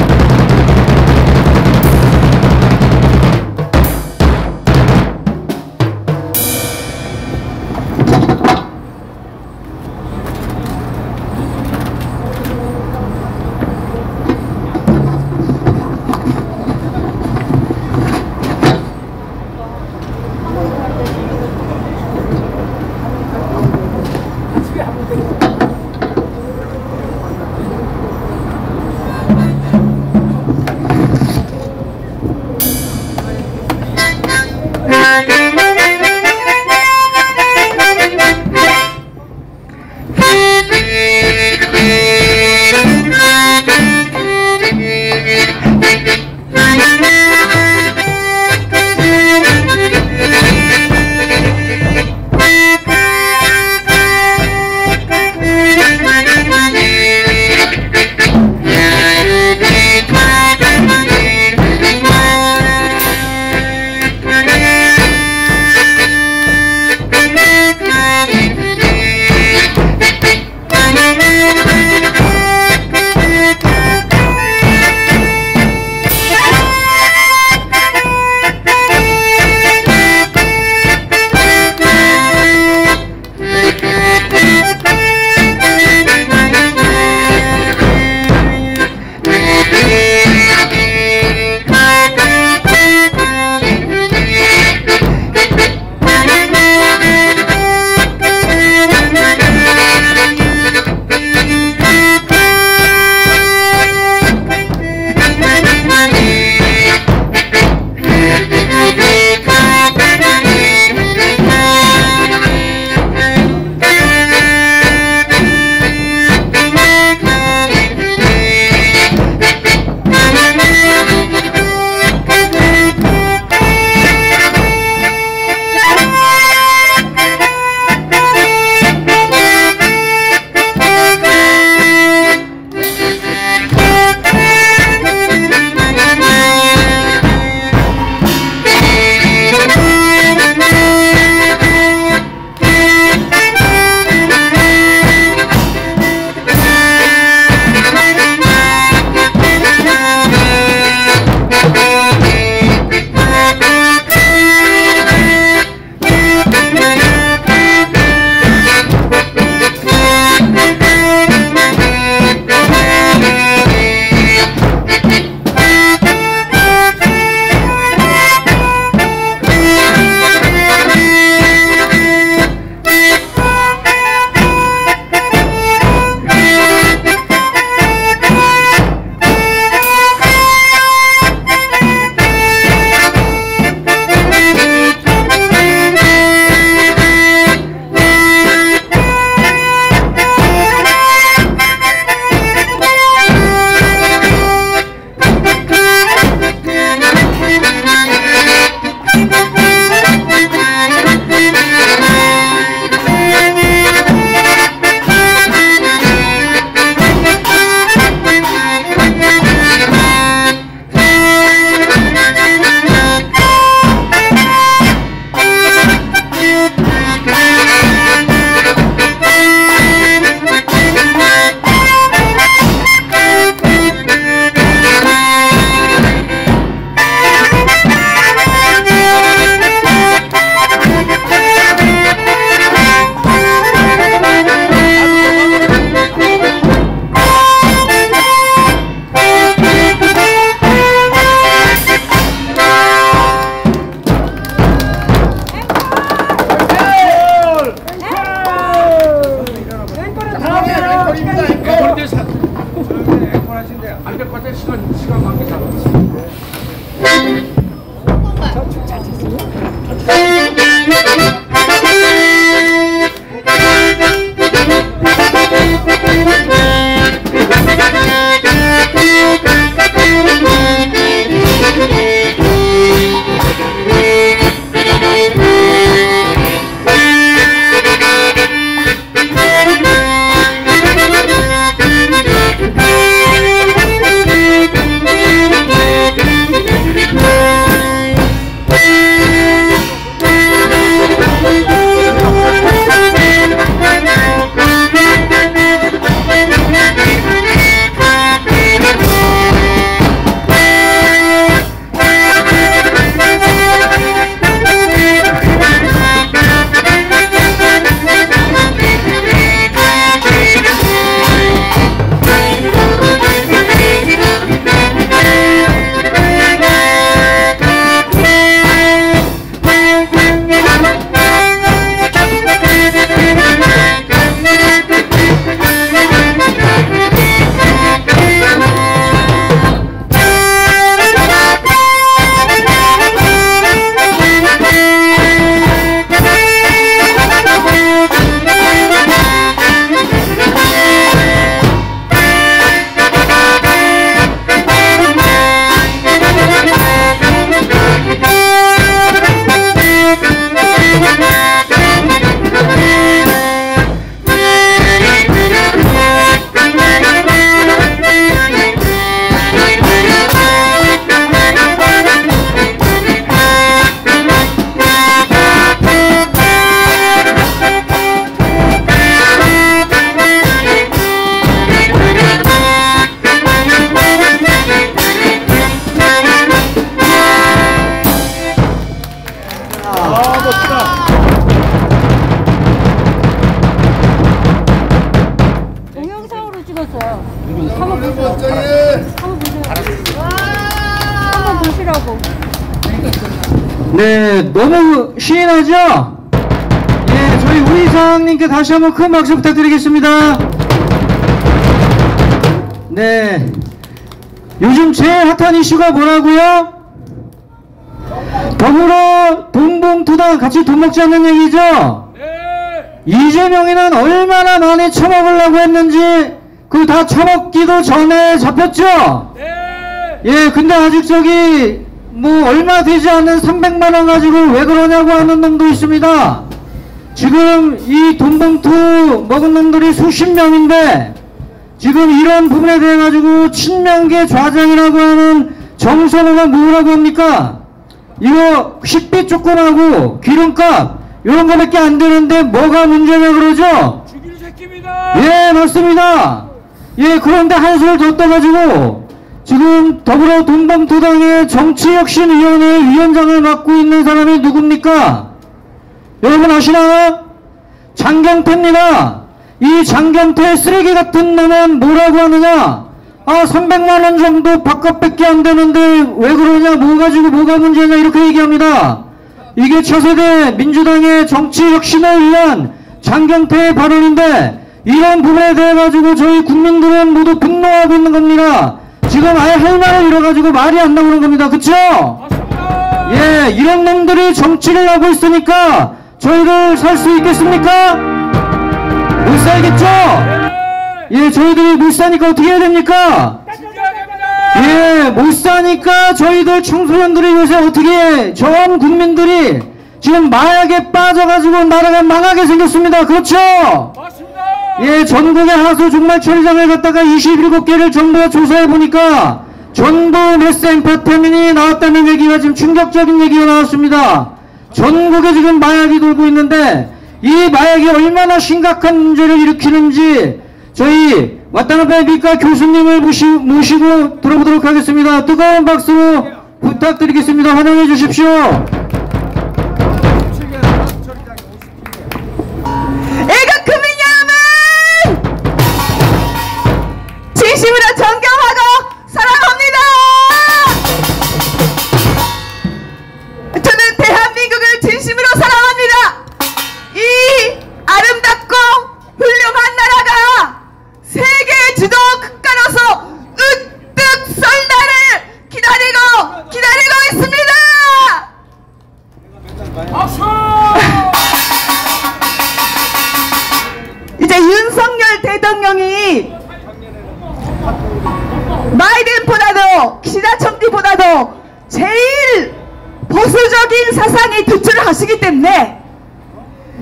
[SPEAKER 1] 네, 너무 신이 나죠? 예, 저희 우리 이사장님께 다시 한번 큰 박수 부탁드리겠습니다. 네, 요즘 제일 핫한 이슈가 뭐라고요? 더불어 돈봉투당 같이 돈 먹지 않는 얘기죠? 이재명이는 얼마나 많이 처먹으려고 했는지 그 다 처먹기도 전에 잡혔죠? 예, 근데 아직 저기 뭐 얼마 되지 않은 300만원 가지고 왜 그러냐고 하는 놈도 있습니다. 지금 이 돈봉투 먹은 놈들이 수십 명인데 지금 이런 부분에 대해 가지고 친명계 좌장이라고 하는 정선호가 뭐라고 합니까? 이거 식비 조건하고 기름값 이런 거밖에 안 되는데 뭐가 문제냐 그러죠?
[SPEAKER 7] 죽일 새끼입니다.
[SPEAKER 1] 예, 맞습니다. 예, 그런데 한술 더 떠가지고 지금 더불어 돈봉투당의 정치혁신위원회 위원장을 맡고 있는 사람이 누굽니까? 여러분 아시나요? 장경태입니다. 이 장경태 쓰레기 같은 놈은 뭐라고 하느냐? 아, 300만원 정도 바깥밖에 안 되는데 왜 그러냐, 뭐 가지고 뭐가 문제냐, 이렇게 얘기합니다. 이게 차세대 민주당의 정치혁신을 위한 장경태의 발언인데 이런 부분에 대해 가지고 저희 국민들은 모두 분노하고 있는 겁니다. 지금 아예 할 말을 잃어가지고 말이 안 나오는 겁니다. 그쵸? 예, 이런 놈들이 정치를 하고 있으니까 저희들 살 수 있겠습니까? 못 살겠죠? 예, 저희들이 못 사니까 어떻게 해야 됩니까? 예, 못 사니까 저희들 청소년들이 요새 어떻게 해? 전 국민들이 지금 마약에 빠져가지고 나라가 망하게 생겼습니다. 그렇죠? 예, 전국의 하수 종말 처리장을 갖다가 27개를 정부가 조사해보니까 전부 메스앰페타민이 나왔다는 얘기가 지금 충격적인 얘기가 나왔습니다. 전국에 지금 마약이 돌고 있는데 이 마약이 얼마나 심각한 문제를 일으키는지 저희 와타나베 미카 교수님을 모시고 들어보도록 하겠습니다. 뜨거운 박수 부탁드리겠습니다. 환영해 주십시오.
[SPEAKER 8] 애국 국민 여러분! 진심으로 존경하고 사랑합니다! 저는 대한민국을 진심으로 사랑합니다! 이 아름답고 훌륭한 나라가 세계 주도 국가로서 으뜩 설 날을 기다리고 있습니다!
[SPEAKER 7] 박수!
[SPEAKER 8] 이제 윤석열 대통령이 바이든보다도 기시다 총리보다도 제일 보수적인 사상이 투철하시기 때문에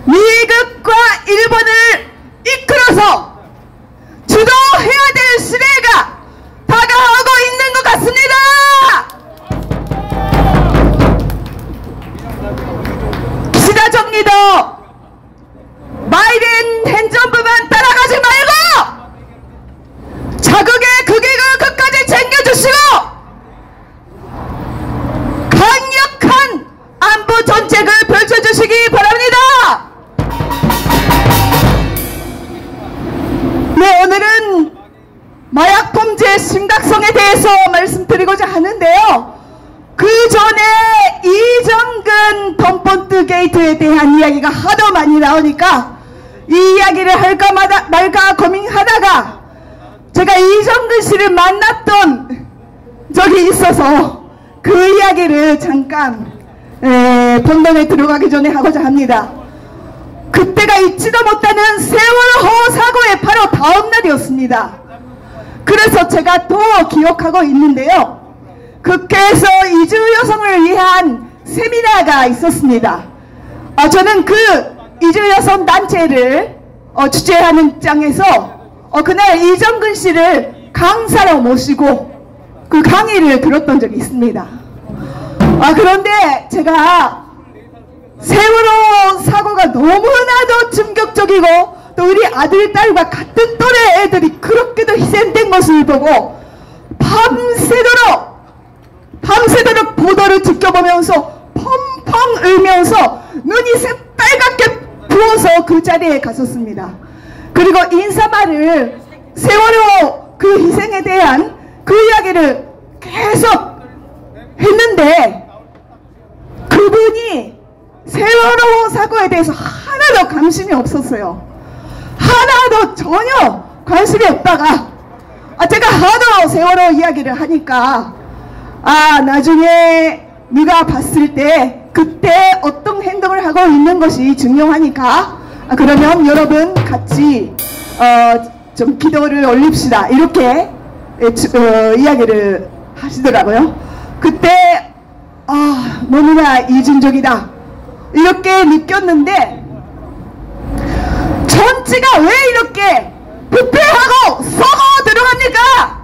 [SPEAKER 8] 미국과 일본을 이끌어서 주도해야 될 시대가 다가오고 있는 것 같습니다. 기시다 총리도 바이든 행정부만 따라가지 말고 자국의 국익을 끝까지 챙겨주시고 강력한 안보 정책을 펼쳐주시기 바랍니다. 네, 오늘은 마약 범죄의 심각성에 대해서 말씀드리고자 하는데요. 그 전에 이정근 돈봉투 게이트에 대한 이야기가 하도 많이 나오니까 이 이야기를 할까 말까 고민하다가 제가 이정근 씨를 만났던 적이 있어서 그 이야기를 잠깐 본론에 들어가기 전에 하고자 합니다. 그때가 잊지도 못하는 세월호 사고의 바로 다음 날이었습니다. 그래서 제가 또 기억하고 있는데요. 국회에서 이주 여성을 위한 세미나가 있었습니다. 저는 그 이주 여성 단체를 주최하는 입장에서 그날 이정근 씨를 강사로 모시고 그 강의를 들었던 적이 있습니다. 그런데 제가 세월호 사고가 너무나도 충격적이고 또 우리 아들, 딸과 같은 또래 애들이 그렇게도 희생된 것을 보고 밤새도록 보도를 지켜보면서 펑펑 울면서 눈이 새빨갛게 부어서 그 자리에 갔었습니다. 그리고 인사말을 세월호 그 희생에 대한 그 이야기를 계속 했는데 그 그분이 세월호 사고에 대해서 하나도 관심이 없었어요. 하나도 전혀 관심이 없다가 제가 하도 세월호 이야기를 하니까 나중에 네가 봤을 때 그때 어떤 행동을 하고 있는 것이 중요하니까 그러면 여러분 같이 좀 기도를 올립시다 이렇게 이야기를 하시더라고요. 그때 너무나 이중적이다 이렇게 느꼈는데 전체가 왜 이렇게 부패하고 썩어 들어갑니까?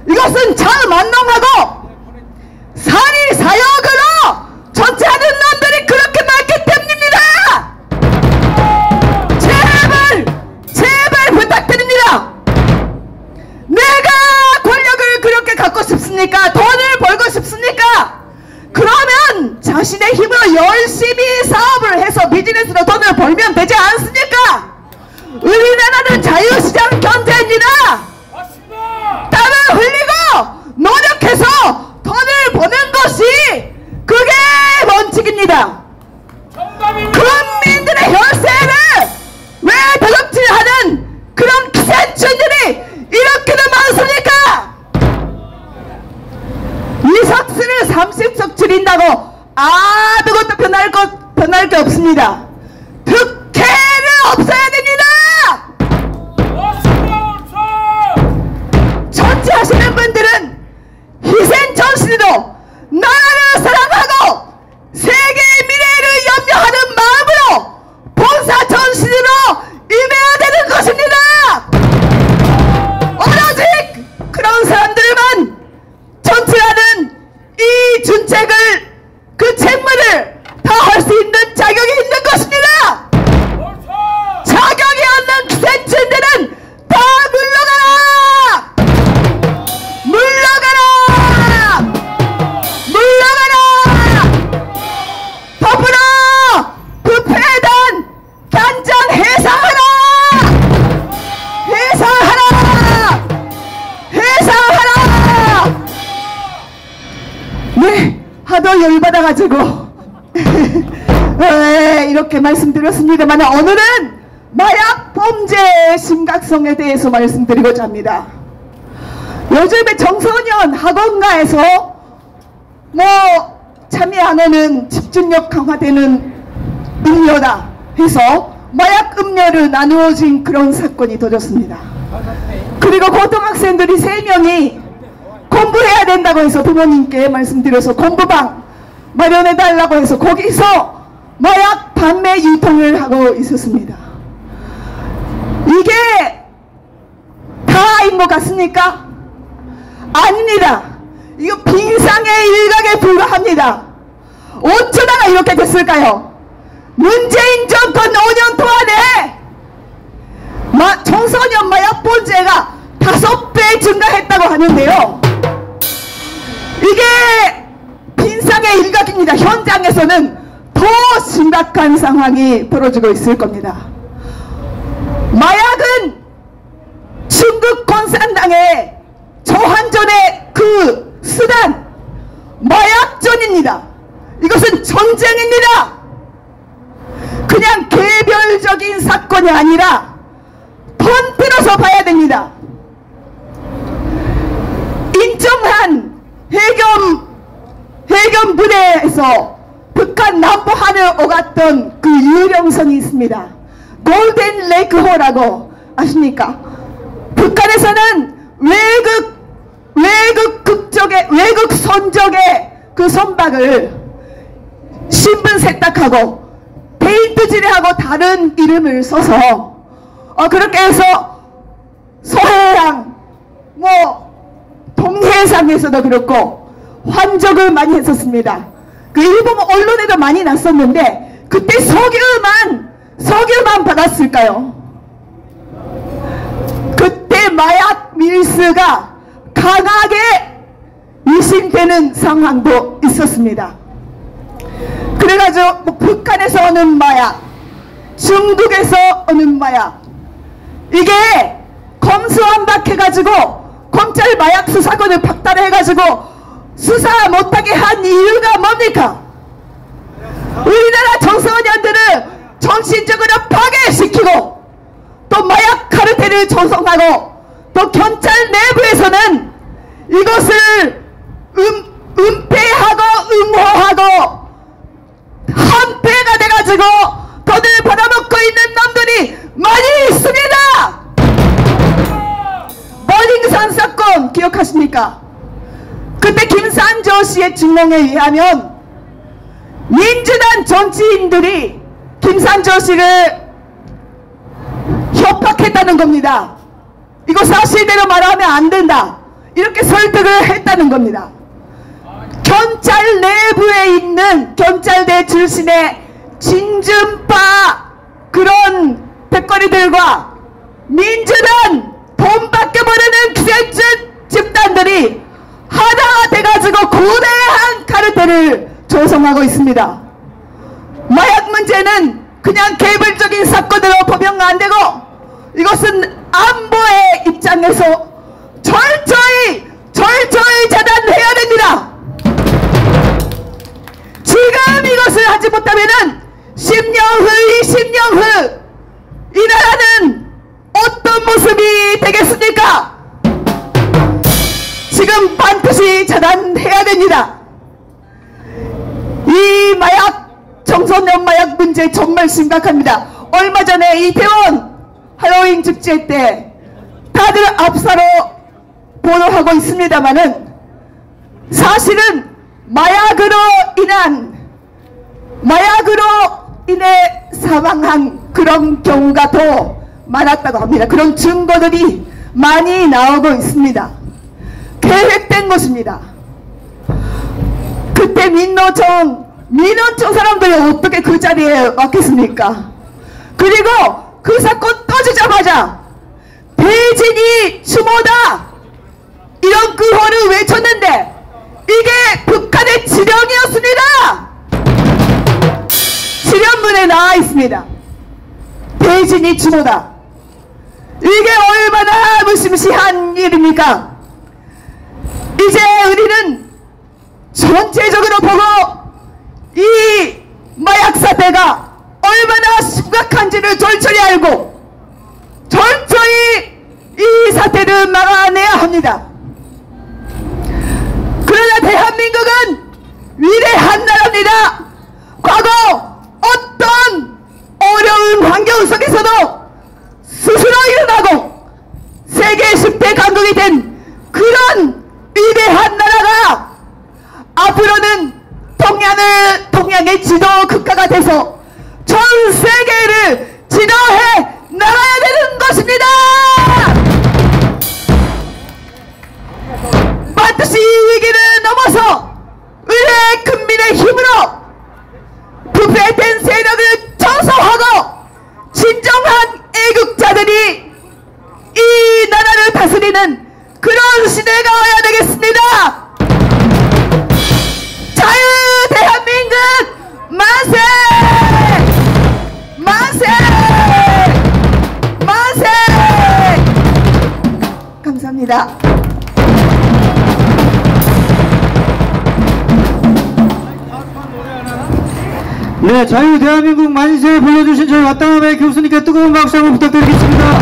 [SPEAKER 8] 이것은 자만농하고 산이 사역으로 전체하는 놈들이 그렇게 많기 때문입니다. 제발 부탁드립니다. 내가 권력을 그렇게 갖고 싶습니까? 돈을 벌고 싶습니까? 그러면 자신의 힘으로 열심히 사업을 해서 비즈니스로 돈을 벌면 되지 않습니까? 우리나라는 자유시장 경제입니다. 땀을 흘리고 노력해서 돈을 버는 것이 그게 원칙입니다. 국민들의 혈세를 왜 도둑질하는 그런 기생충들이 이렇게나 많습니까? 이석수를 30석 줄인다고 아무것도 변할 게 없습니다. 특혜를 없애야 됩니다. 정치하시는 분들은 희생 정신으로 나라를 사랑하고 세계의 미래를 염려하는 마음으로 본사 정신으로 임해야 되는 것입니다. 오로지 그런 사람들만 정치하는 이 준책을 그 책무를 다 할 수 있는 자격이 있는 것입니다. 자격이 없는 기생충들은 다 물러가라! 더불어 부패에 대한 단전 해상하라! 네, 하도 열받아가지고 이렇게 말씀드렸습니다만 오늘은 마약 범죄의 심각성에 대해서 말씀드리고자 합니다. 요즘에 청소년 학원가에서 참여하는 집중력 강화되는 음료다 해서 마약 음료를 나누어진 그런 사건이 터졌습니다. 그리고 고등학생들이 3명이 공부해야 된다고 해서 부모님께 말씀드려서 공부방 마련해달라고 해서 거기서 마약 판매 유통을 하고 있었습니다. 이게 다인 것 같습니까? 아닙니다. 이거 빙상의 일각에 불과합니다. 어쩌다가 이렇게 됐을까요? 문재인 정권 5년 동안에 청소년 마약 범죄가 5배 증가했다고 하는데요. 이게 빙상의 일각입니다. 현장에서는 더 심각한 상황이 벌어지고 있을 겁니다. 마약은 중국共産党의 저한전의 그 수단 마약전입니다. 이것은 전쟁입니다. 그냥 개별적인 사건이 아니라 통틀어서 봐야 됩니다. 인정한 해경 부대에서 북한 남부한을 오갔던 그 유령선이 있습니다. 골든 레이크호라고 아십니까? 북한에서는 외국 선적의 그 선박을 신분 세탁하고 페인트질하고 다른 이름을 써서 그렇게 해서 서해상 동해상에서도 그렇고 환적을 많이 했었습니다. 그 일본 언론에도 많이 났었는데 그때 석유만 받았을까요? 그때 마약 밀수가 강하게 의심되는 상황도 있었습니다. 그래가지고 북한에서 오는 마약, 중국에서 오는 마약, 이게 검수완박해가지고 검찰 마약 수사권을 박탈해가지고 수사 못하게 한 이유가 뭡니까? 우리나라 청소년들을 정신적으로 파괴시키고 또 마약 카르텔을 조성하고 또 경찰 내부에서는 이것을 은폐하고 응호하고 한패가 돼가지고 돈을 받아먹고 있는 놈들이 많이 있습니다. 멀링산 사건 기억하십니까? 그때 김산조 씨의 증언에 의하면 민주당 정치인들이 김산조 씨를 협박했다는 겁니다. 이거 사실대로 말하면 안 된다, 이렇게 설득을 했다는 겁니다. 경찰 내부에 있는 경찰대 출신의 진중파 그런 백거리들과 민주당 돈밖에 모르는 기생충 집단들이 하나가 돼가지고 거대한 카르텔을 조성하고 있습니다. 마약 문제는 그냥 개별적인 사건으로 보면 안 되고 이것은 안보의 입장에서 철저히 차단해야 됩니다. 지금 이것을 하지 못하면은 10년 후, 20년 후 이 나라는 어떤 모습이 되겠습니까? 지금 반드시 차단해야 됩니다. 이 청소년 마약 문제 정말 심각합니다. 얼마 전에 이태원 할로윈 축제 때 다들 앞서로 보도하고 있습니다만은 사실은 마약으로 인해 사망한 그런 경우가 더 많았다고 합니다. 그런 증거들이 많이 나오고 있습니다. 계획된 것입니다. 그때 민노총 사람들이 어떻게 그 자리에 왔겠습니까? 그리고 그 사건 터지자마자 배진이 추모다 이런 구호를 외쳤는데 이게 북한의 지령이었습니다. 지령문에 나와 있습니다. 배진이 추모다. 이게 얼마나 무심시한 일입니까? 이제 우리는 전체적으로 보고 이 마약 사태가 얼마나 심각한지를 절철히 알고 철저히 이 사태를 막아내야 합니다. 그러나 대한민국은 위대한 나라입니다. 과거 어떤 어려운 환경 속에서도 스스로 일어나고 세계 10대 강국이 된 그런 위대한 나라가 앞으로는 동양의 지도 국가가 돼서 전 세계를 지도해 나가야 되는 것입니다. 반드시 이 위기를 넘어서 우리의 국민의 힘으로 부패된 세력을 청소하고 진정한 애국자들이 이 나라를 다스리는 그런 시대가 와야 되겠습니다. 자유 대한민국 만세! 만세! 만세! 감사합니다.
[SPEAKER 1] 네, 자유 대한민국 만세 불러주신 저희 왓다나베 교수님께 뜨거운 박수 한번 부탁드리겠습니다.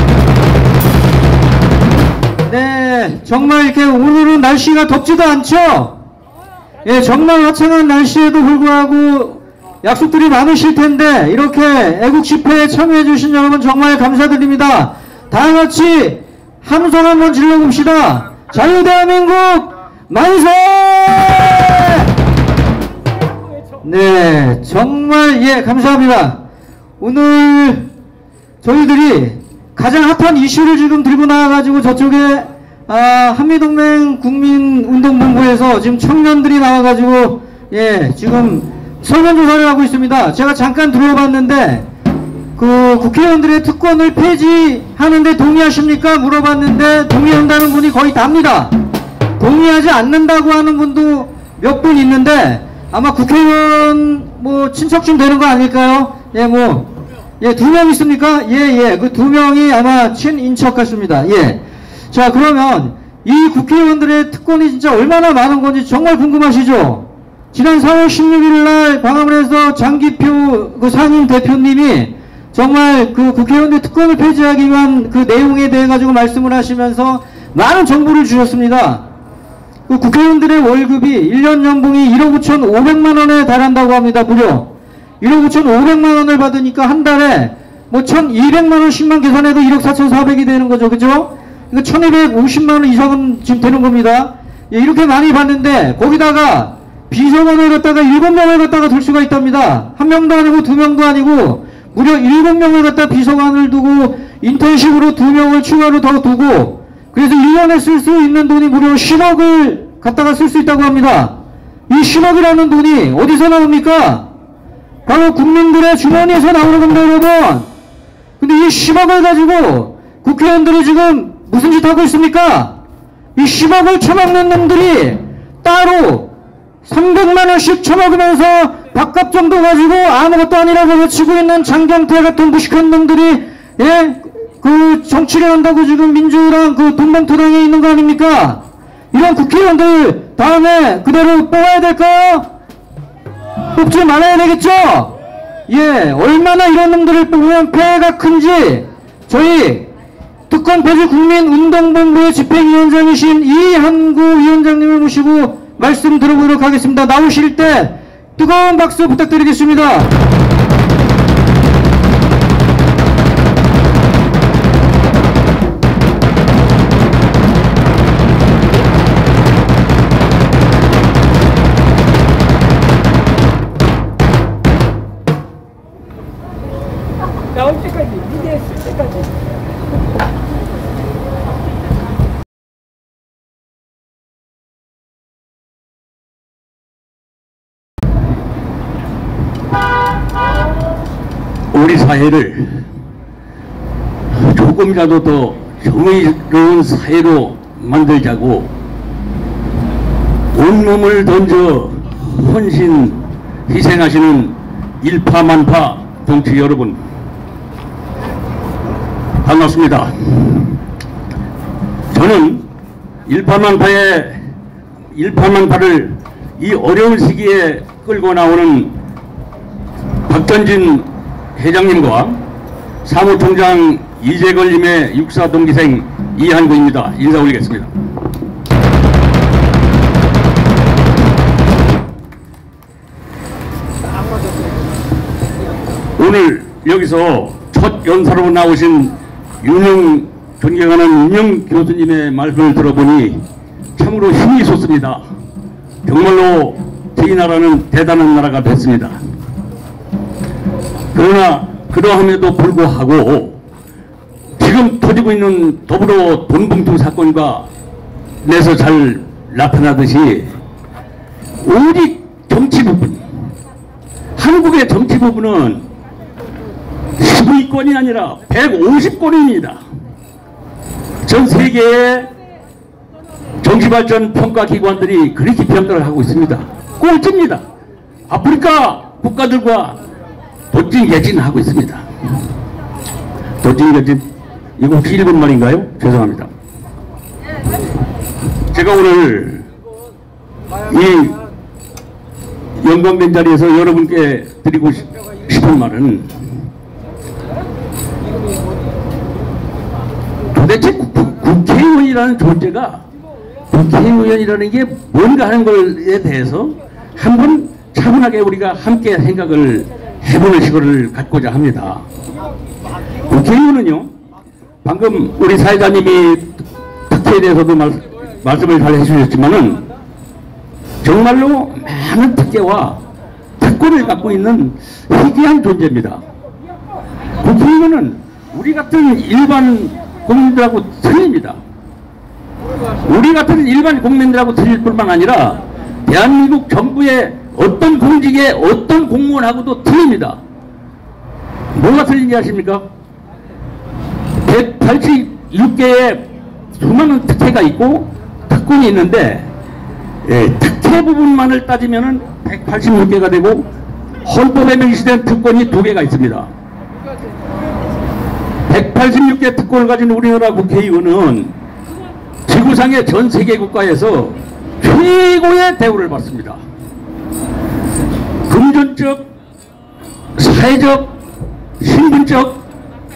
[SPEAKER 1] 네, 정말 이렇게 오늘은 날씨가 덥지도 않죠? 예, 정말 화창한 날씨에도 불구하고 약속들이 많으실 텐데 이렇게 애국 집회에 참여해 주신 여러분 정말 감사드립니다. 다 같이 함성 한번 질러봅시다. 자유 대한민국 만세! 네, 정말 예 감사합니다. 오늘 저희들이 가장 핫한 이슈를 지금 들고 나와가지고 저쪽에 한미동맹 국민운동본부에서 지금 청년들이 나와가지고 예 지금 설문조사를 하고 있습니다. 제가 잠깐 들어봤는데 그 국회의원들의 특권을 폐지하는데 동의하십니까? 물어봤는데 동의한다는 분이 거의 답니다. 동의하지 않는다고 하는 분도 몇 분 있는데 아마 국회의원 뭐 친척쯤 되는 거 아닐까요? 예, 뭐, 예, 2명 있습니까? 예, 예, 그 2명이 아마 친인척 같습니다. 예. 자, 그러면 이 국회의원들의 특권이 진짜 얼마나 많은 건지 정말 궁금하시죠? 지난 4월 16일 날 광화문에서 장기표 그 상임 대표님이 정말 그 국회의원들 특권을 폐지하기 위한 그 내용에 대해 가지고 말씀을 하시면서 많은 정보를 주셨습니다. 그 국회의원들의 월급이 1년 연봉이 1억 9,500만 원에 달한다고 합니다. 무려 1억 9,500만 원을 받으니까 한 달에 뭐 1,200만 원씩만 계산해도 1억 4,400이 되는 거죠. 그죠? 이거 1,250만 원 이상은 지금 되는 겁니다. 예, 이렇게 많이 받는데 거기다가 비서관을 갖다가 7명을 갖다가 둘 수가 있답니다. 1명도 아니고 2명도 아니고 무려 7명을 갖다 비서관을 두고 인턴식으로 2명을 추가로 더 두고 그래서 1년에 쓸 수 있는 돈이 무려 10억을 갖다가 쓸 수 있다고 합니다. 이 10억이라는 돈이 어디서 나옵니까? 바로 국민들의 주머니에서 나오는 겁니다, 여러분. 근데 이 10억을 가지고 국회의원들이 지금 무슨 짓 하고 있습니까? 이 10억을 처먹는 놈들이 따로 300만 원씩 처먹으면서 밥값 정도 가지고 아무것도 아니라고 외치고 있는 장경태 같은 무식한 놈들이 예? 그 정치를 한다고 지금 민주당 그 돈봉투당에 있는 거 아닙니까? 이런 국회의원들 다음에 그대로 뽑아야 될까요? 뽑지 말아야 되겠죠? 예, 얼마나 이런 놈들을 뽑으면 폐해가 큰지 저희 특권 폐지 국민운동본부의 집행위원장이신 이한구 위원장님을 모시고 말씀 들어보도록 하겠습니다. 나오실 때 뜨거운 박수 부탁드리겠습니다.
[SPEAKER 7] 나올 때까지, 무대했을 때까지.
[SPEAKER 9] 우리 사회를 조금이라도 더 정의로운 사회로 만들자고 온몸을 던져 헌신 희생하시는 일파만파 동지 여러분 반갑습니다. 저는 일파만파를 이 어려운 시기에 끌고 나오는 박전진 회장님과 사무총장 이재걸님의 육사 동기생 이한구입니다. 인사 올리겠습니다. 오늘 여기서 첫 연사로 나오신 존경하는 윤영 교수님의 말씀을 들어보니 참으로 힘이 솟습니다. 정말로 저희 나라는 대단한 나라가 됐습니다. 그러나 그러함에도 불구하고 지금 터지고 있는 더불어 돈봉투 사건과 내서 잘 나타나듯이 오직 정치 부분, 한국의 정치 부분은 12건이 아니라 150건입니다. 전 세계의 정치발전 평가기관들이 그렇게 평가를 하고 있습니다. 꼴찌입니다. 아프리카 국가들과 도찐개찐하고 있습니다. 도찐개찐, 이거 혹시 일본 말인가요? 죄송합니다. 제가 오늘 이 영광된 자리에서 여러분께 드리고 싶은 말은 도대체 국회의원이라는 존재가 국회의원이라는 게 뭔가 하는 것에 대해서 한번 차분하게 우리가 함께 생각을 해보는 시간을 갖고자 합니다. 국회의원은요, 방금 우리 사회자님이 특혜에 대해서도 말씀을 잘 해주셨지만은 정말로 많은 특혜와 특권을 갖고 있는 희귀한 존재입니다. 국회의원은 우리 같은 일반 국민들하고 틀립니다. 우리 같은 일반 국민들하고 틀릴 뿐만 아니라 대한민국 정부의 어떤 공직에 어떤 공무원하고도 틀립니다. 뭐가 틀린지 아십니까? 186개의 수많은 특혜가 있고 특권이 있는데 특혜 부분만을 따지면 186개가 되고 헌법에 명시된 특권이 2개가 있습니다. 186개 특권을 가진 우리나라 국회의원은 지구상의 전 세계 국가에서 최고의 대우를 받습니다. 금전적, 사회적, 신분적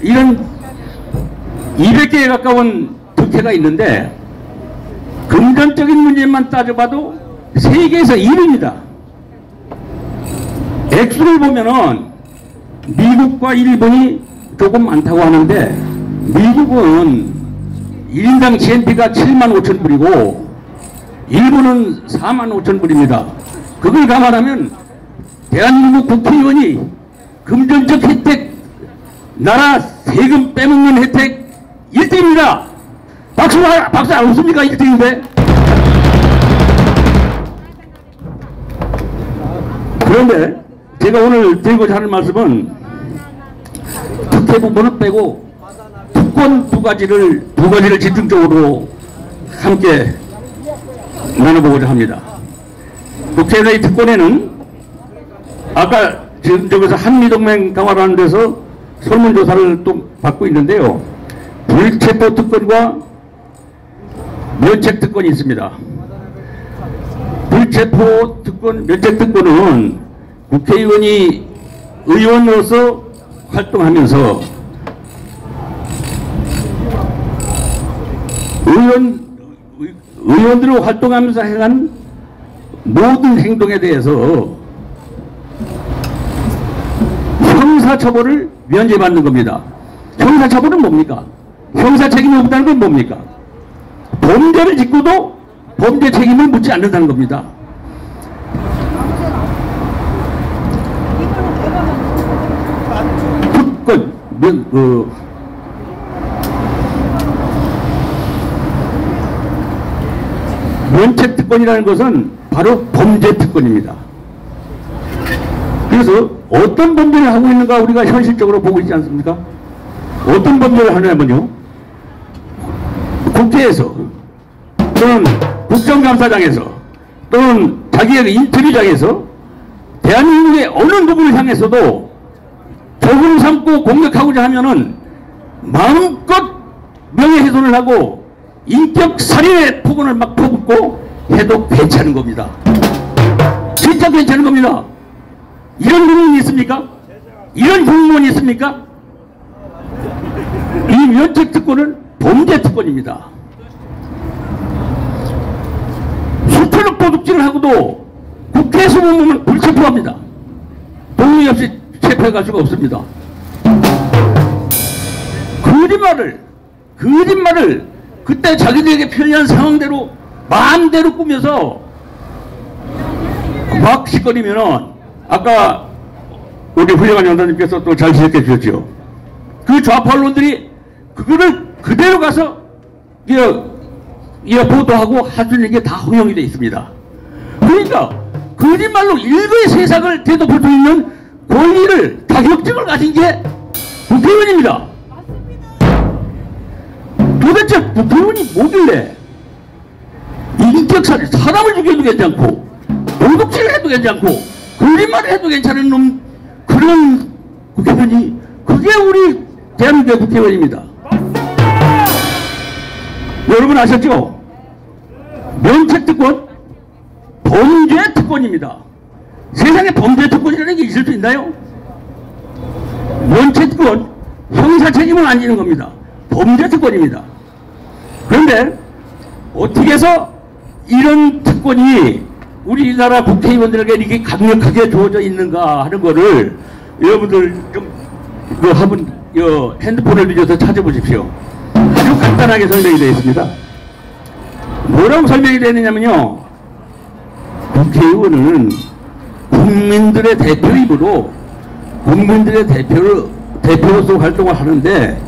[SPEAKER 9] 이런 200개에 가까운 특혜가 있는데 금전적인 문제만 따져봐도 세계에서 1위입니다. 액수를 보면은 미국과 일본이 조금 많다고 하는데 미국은 1인당 GNP가 75,000불이고 일본은 45,000불입니다. 그걸 감안하면 대한민국 국회의원이 금전적 혜택, 나라 세금 빼먹는 혜택 1등입니다. 박수 안 없습니까? 1등인데. 그런데 제가 오늘 드리고자 하는 말씀은 특혜 부분을 빼고 특권 두 가지를 집중적으로 함께 나눠보고자 합니다. 국회의원의 특권에는 아까 지금 저기서 한미동맹 강화라는 데서 설문조사를 또 받고 있는데요. 불체포 특권과 면책 특권이 있습니다. 불체포 특권, 면책 특권은 국회의원이 의원으로서 활동하면서 의원으로 활동하면서 행한 모든 행동에 대해서 형사처벌을 면제받는 겁니다. 형사처벌은 뭡니까? 형사 책임이 없다는 건 뭡니까? 범죄를 짓고도 범죄 책임을 묻지 않는다는 겁니다. 특권, 면책 특권이라는 것은 바로 범죄 특권입니다. 그래서 어떤 범죄를 하고 있는가 우리가 현실적으로 보고 있지 않습니까? 어떤 범죄를 하냐면요, 국회에서 또는 국정감사장에서 또는 자기의 인터뷰장에서 대한민국의 어느 누구를 향해서도 적을 삼고 공격하고자 하면은 마음껏 명예훼손을 하고 인격 살인의 폭언을 막 퍼붓고 해도 괜찮은 겁니다. 진짜 괜찮은 겁니다. 이런 국민이 있습니까? 이런 공무원이 있습니까? 이 면책 특권은 범죄 특권입니다. 수표력 도둑질을 하고도 국회에서 보면 불체포합니다. 동의 없이 체포해갈 수가 없습니다. 거짓말을 그때 자기들에게 편리한 상황대로 마음대로 꾸며서 막 시끄리면은 아까 우리 훌륭한 연사님께서 또 잘 지적해 주셨죠. 그 좌파 언론들이 그거를 그대로 가서 보도하고 하는 게 다 허용이 되어 있습니다. 그러니까 거짓말로 일거의 세상을 대도볼 수 있는 권리를, 자격증을 가진 게 국회의원입니다. 도대체 국회의원이 뭐길래 인격살인, 사람을 죽여도 괜찮고 도둑질을 해도 괜찮고 거짓말을 해도 괜찮은 놈, 그런 국회의원이, 그게 우리 대한민국의 국회의원입니다. 여러분 아셨죠? 면책 특권, 범죄 특권입니다. 세상에 범죄 특권이라는 게 있을 수 있나요? 면책 특권, 형사 책임을 안 지는 겁니다. 범죄 특권입니다. 그런데 어떻게 해서 이런 특권이 우리나라 국회의원들에게 이렇게 강력하게 주어져 있는가 하는 거를 여러분들 좀 한번 핸드폰을 빌려서 찾아보십시오. 아주 간단하게 설명이 되어 있습니다. 뭐라고 설명이 되느냐면요, 국회의원은 국민들의 대표이므로 국민들의 대표로서 활동을 하는데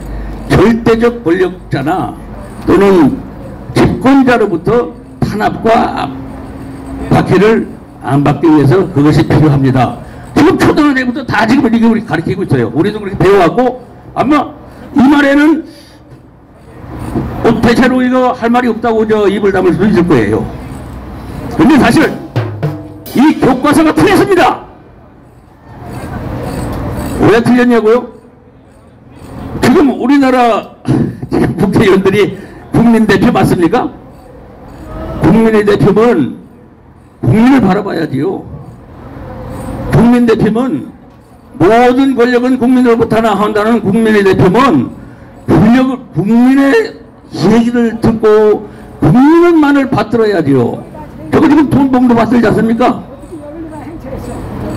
[SPEAKER 9] 절대적 권력자나 또는 집권자로부터 탄압과 박해를 안 받기 위해서 그것이 필요합니다. 지금 초등학생부터 다 지금 이렇게 우리 가르치고 있어요. 우리도 그렇게 배워왔고, 아마 이 말에는 대체로 이거 할 말이 없다고 입을 다물 수도 있을 거예요. 근데 사실 이 교과서가 틀렸습니다. 왜 틀렸냐고요? 지금 우리나라 국회의원들이 국민 대표 맞습니까? 국민의 대표는 국민을 바라봐야지요. 국민 대표면 모든 권력은 국민으로부터 나온다는 국민의 대표면 국민의 얘기를 듣고 국민만을 받들어야지요. 저거 지금 돈봉도 받들지 않습니까?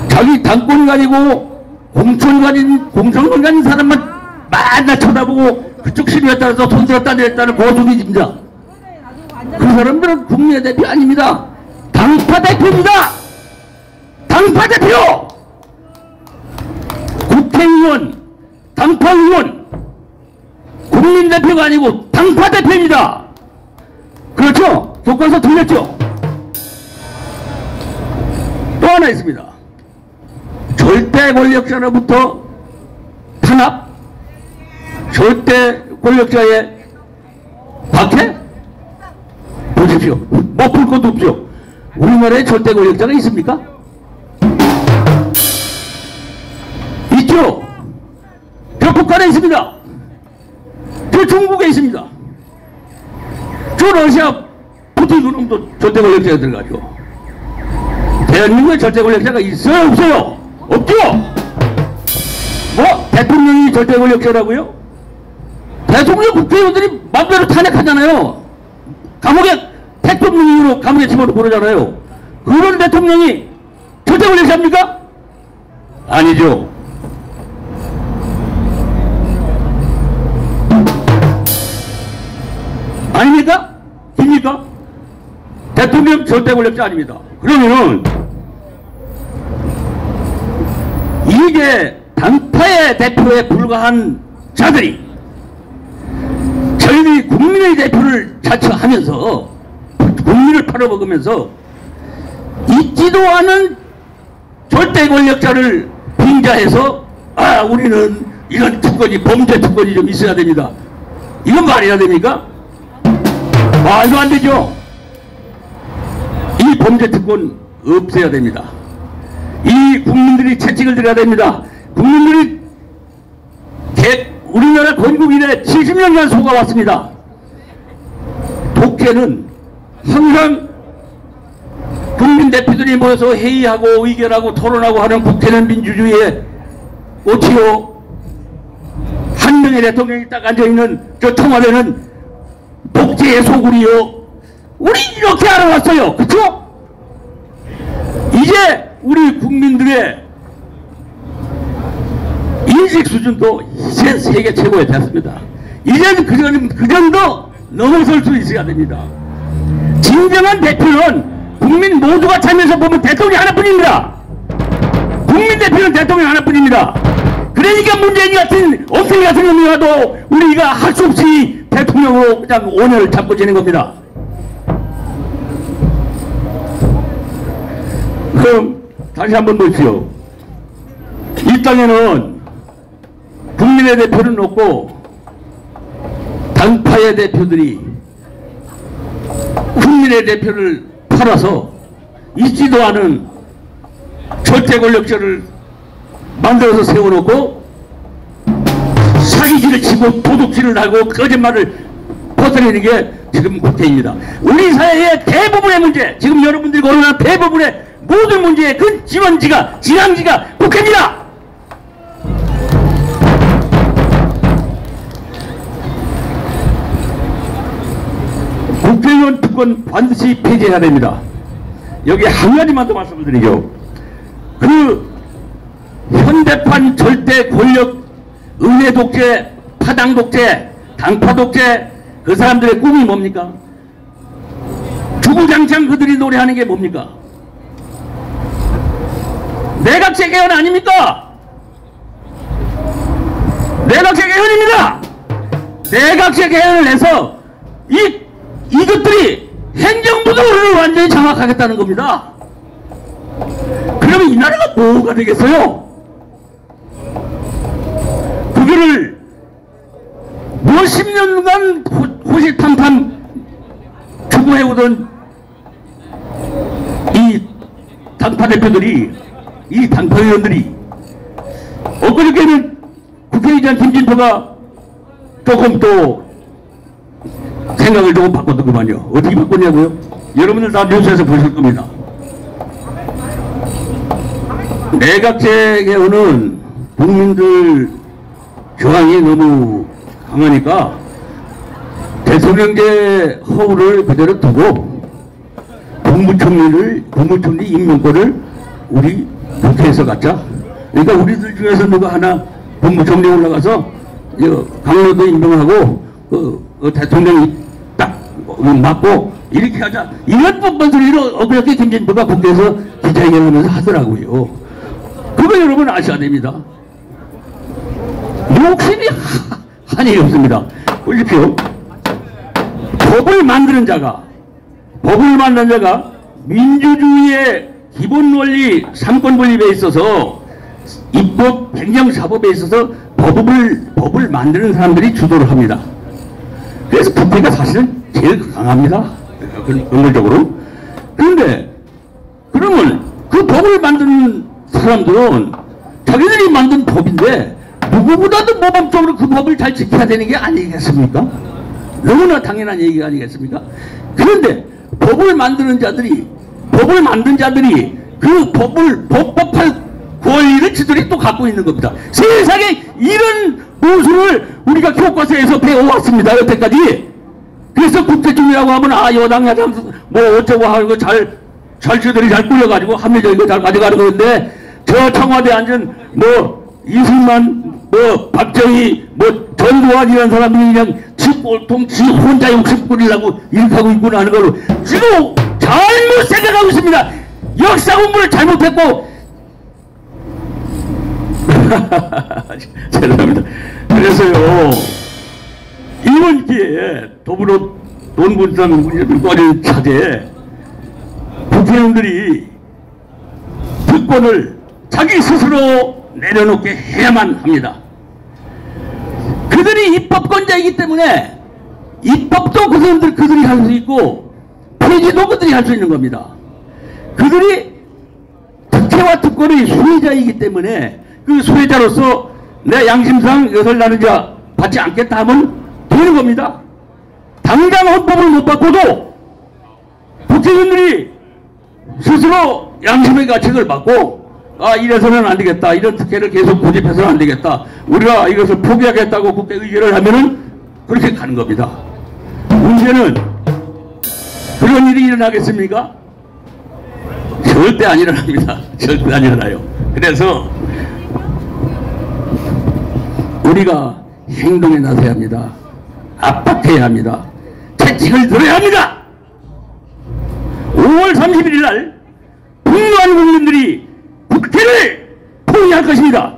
[SPEAKER 9] 자기 당권이 가지고 공천을 가진 사람만 맨날 쳐다보고 그쪽 시비에 따라서 손 들었다 내렸다는 고수기 진짜. 그 사람들은 국민의 대표 아닙니다. 당파 대표입니다. 당파 대표! 국회의원, 당파 의원, 국민 대표가 아니고 당파 대표입니다. 그렇죠? 교과서 틀렸죠? 또 하나 있습니다. 절대 권력자로부터 탄압, 절대 권력자의 박해? 보십시오. 뭐 볼 것도 없죠. 우리나라에 절대 권력자가 있습니까? 있죠. 저 북한에 있습니다. 저 중국에 있습니다. 저 러시아 푸틴 그놈도 절대 권력자가 들어가죠. 대한민국에 절대 권력자가 있어요? 없어요? 없죠? 뭐 대통령이 절대 권력자라고요? 대통령 국회의원들이 맘대로 탄핵하잖아요. 감옥에 택법문으로 감옥에 집어넣고 그러잖아요. 그런 대통령이 절대 권력자입니까? 아니죠. 아닙니까? 입니까? 대통령 절대 권력자 아닙니다. 그러면은 이게 당파의 대표에 불과한 자들이 저희들이 국민의 대표를 자처하면서 국민을 팔아먹으면서 있지도 않은 절대 권력자를 빙자해서 아 우리는 이런 특권이 범죄 특권이 좀 있어야 됩니다. 이건 말이야 됩니까? 말도 안 되죠. 이 범죄 특권 없애야 됩니다. 이 국민들이 채찍을 들여야 됩니다. 국민들이 우리나라 건국 이래 70년간 속아왔습니다. 독재는 항상 국민 대표들이 모여서 회의하고 의결하고 토론하고 하는 국회는 민주주의의 꽃이요. 한 명의 대통령이 딱 앉아있는 저 청와대는 독재의 소굴이요. 우리 이렇게 알아왔어요. 그쵸? 이제 우리 국민들의 인식 수준도 이제 세계 최고에 됐습니다. 이제는 그 정도 넘어설 수 있어야 됩니다. 진정한 대표는 국민 모두가 참여해서 보면 대통령 하나뿐입니다. 국민 대표는 대통령 하나뿐입니다. 그러니까 문재인 같은 엉뚱이 같은 놈이라도 우리가 할 수 없이 대통령으로 그냥 5년을 잡고 지낸 겁니다. 그럼 다시 한번 보십시오. 이 땅에는 국민의 대표는 없고 당파의 대표들이 국민의 대표를 팔아서 있지도 않은 절대 권력자를 만들어서 세워놓고 사기질을 치고 도둑질을 하고 거짓말을 퍼뜨리는 게 지금 국회입니다. 우리 사회의 대부분의 문제, 지금 여러분들이 거론한 대부분의 모든 문제의 그 지원지가, 지향지가 국회입니다. 국회의원 특권 반드시 폐지해야 됩니다. 여기 한 가지만 더 말씀을 드리죠. 그 현대판 절대 권력, 은혜 독재, 파당 독재, 당파 독재, 그 사람들의 꿈이 뭡니까? 주구장창 그들이 노래하는 게 뭡니까? 내각제 개헌 아닙니까? 내각제 개헌입니다. 내각제 개헌을 해서 이것들이 행정부도를 완전히 장악하겠다는 겁니다. 그러면 이 나라가 뭐가 되겠어요? 그거를 몇십 년간 호시탐탐 추구해오던 이 당파 대표들이, 이 당파 의원들이 엊그저께는 국회의장 김진표가 조금 또 생각을 조금 바꿨더구만요. 어떻게 바꿨냐고요? 여러분들 다 뉴스에서 보실 겁니다. 내각제 개헌은 국민들 저항이 너무 강하니까 대통령제 허울을 그대로 두고 국무총리 임명권을 우리 국회에서 갖자. 그러니까 우리들 중에서 누가 하나 국무총리 올라가서 강로도 임명하고 대통령이 딱 맞고 이렇게 하자. 이런 뻔뻔 소리를 어그렇게 김진표가 국회에서 기자회견하면서 하더라고요. 그거 여러분 아셔야 됩니다. 욕심이 한이 없습니다. 보십시오. 법을 만드는 자가 민주주의의 기본 원리 3권 분립에 있어서 입법, 행정사법에 있어서 법을 만드는 사람들이 주도를 합니다. 그래서 국회가 사실은 제일 강합니다. 근본적으로. 그런데 그러면 그 법을 만드는 사람들은 자기들이 만든 법인데 누구보다도 모범적으로 그 법을 잘 지켜야 되는 게 아니겠습니까? 너무나 당연한 얘기가 아니겠습니까? 그런데 법을 만든 자들이 그 법법할 권리를 지들이 또 갖고 있는 겁니다. 세상에 이런 모습을 우리가 교과서에서 배워왔습니다. 여태까지. 그래서 국회중이라고 하면 여당 야당 뭐 어쩌고 하는 거 잘 저들이 잘 꾸려가지고 합리적인 거 잘 가져가는 건데 저 청와대 앉은 이승만 박정희 전두환 이런 사람들이 그냥 지 꼴통 지 혼자 욕심 부리려고 이렇게 하고 있구나 하는 걸로 지금 잘못 생각하고 있습니다. 역사 공부를 잘못했고 죄송합니다. 그래서요 이번 기회에 더불어 논문상 문제를 차제에 국회의원들이 특권을 자기 스스로 내려놓게 해야만 합니다. 그들이 입법권자이기 때문에 입법도 그들이 할 수 있고 폐지도 그들이 할 수 있는 겁니다. 그들이 특혜와 특권의 수혜자이기 때문에 그 수혜자로서 내 양심상 이것을 나는 자 받지 않겠다 하면 되는 겁니다. 당장 헌법을 못 바꿔도 국회의원들이 스스로 양심의 가책을 받고 이래서는 안 되겠다. 이런 특혜를 계속 고집해서는 안 되겠다. 우리가 이것을 포기하겠다고 국회 의결을 하면은 그렇게 가는 겁니다. 문제는 그런 일이 일어나겠습니까? 절대 안 일어납니다. 절대 안 일어나요. 그래서 우리가 행동에 나서야 합니다. 압박해야 합니다. 채찍을 들어야 합니다. 5월 31일 날 분노한 국민들이 국회를 포위할 것입니다.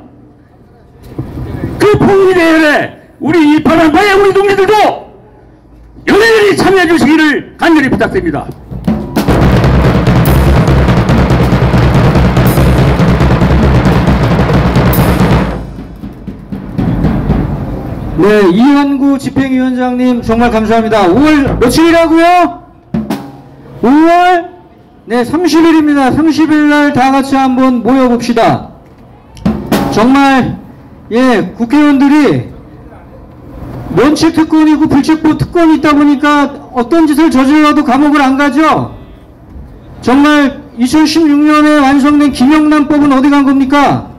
[SPEAKER 9] 그 포위 대회에 우리 일파만파의 우리 동지들도 열렬히 참여해 주시기를 간절히 부탁드립니다.
[SPEAKER 1] 네, 이현구 집행위원장님 정말 감사합니다. 5월 며칠이라고요? 5월 30일입니다. 30일 날 다 같이 한번 모여봅시다. 정말 국회의원들이 면책 특권이고 불체포 특권이 있다 보니까 어떤 짓을 저질러도 감옥을 안 가죠. 정말 2016년에 완성된 김영란법은 어디 간 겁니까?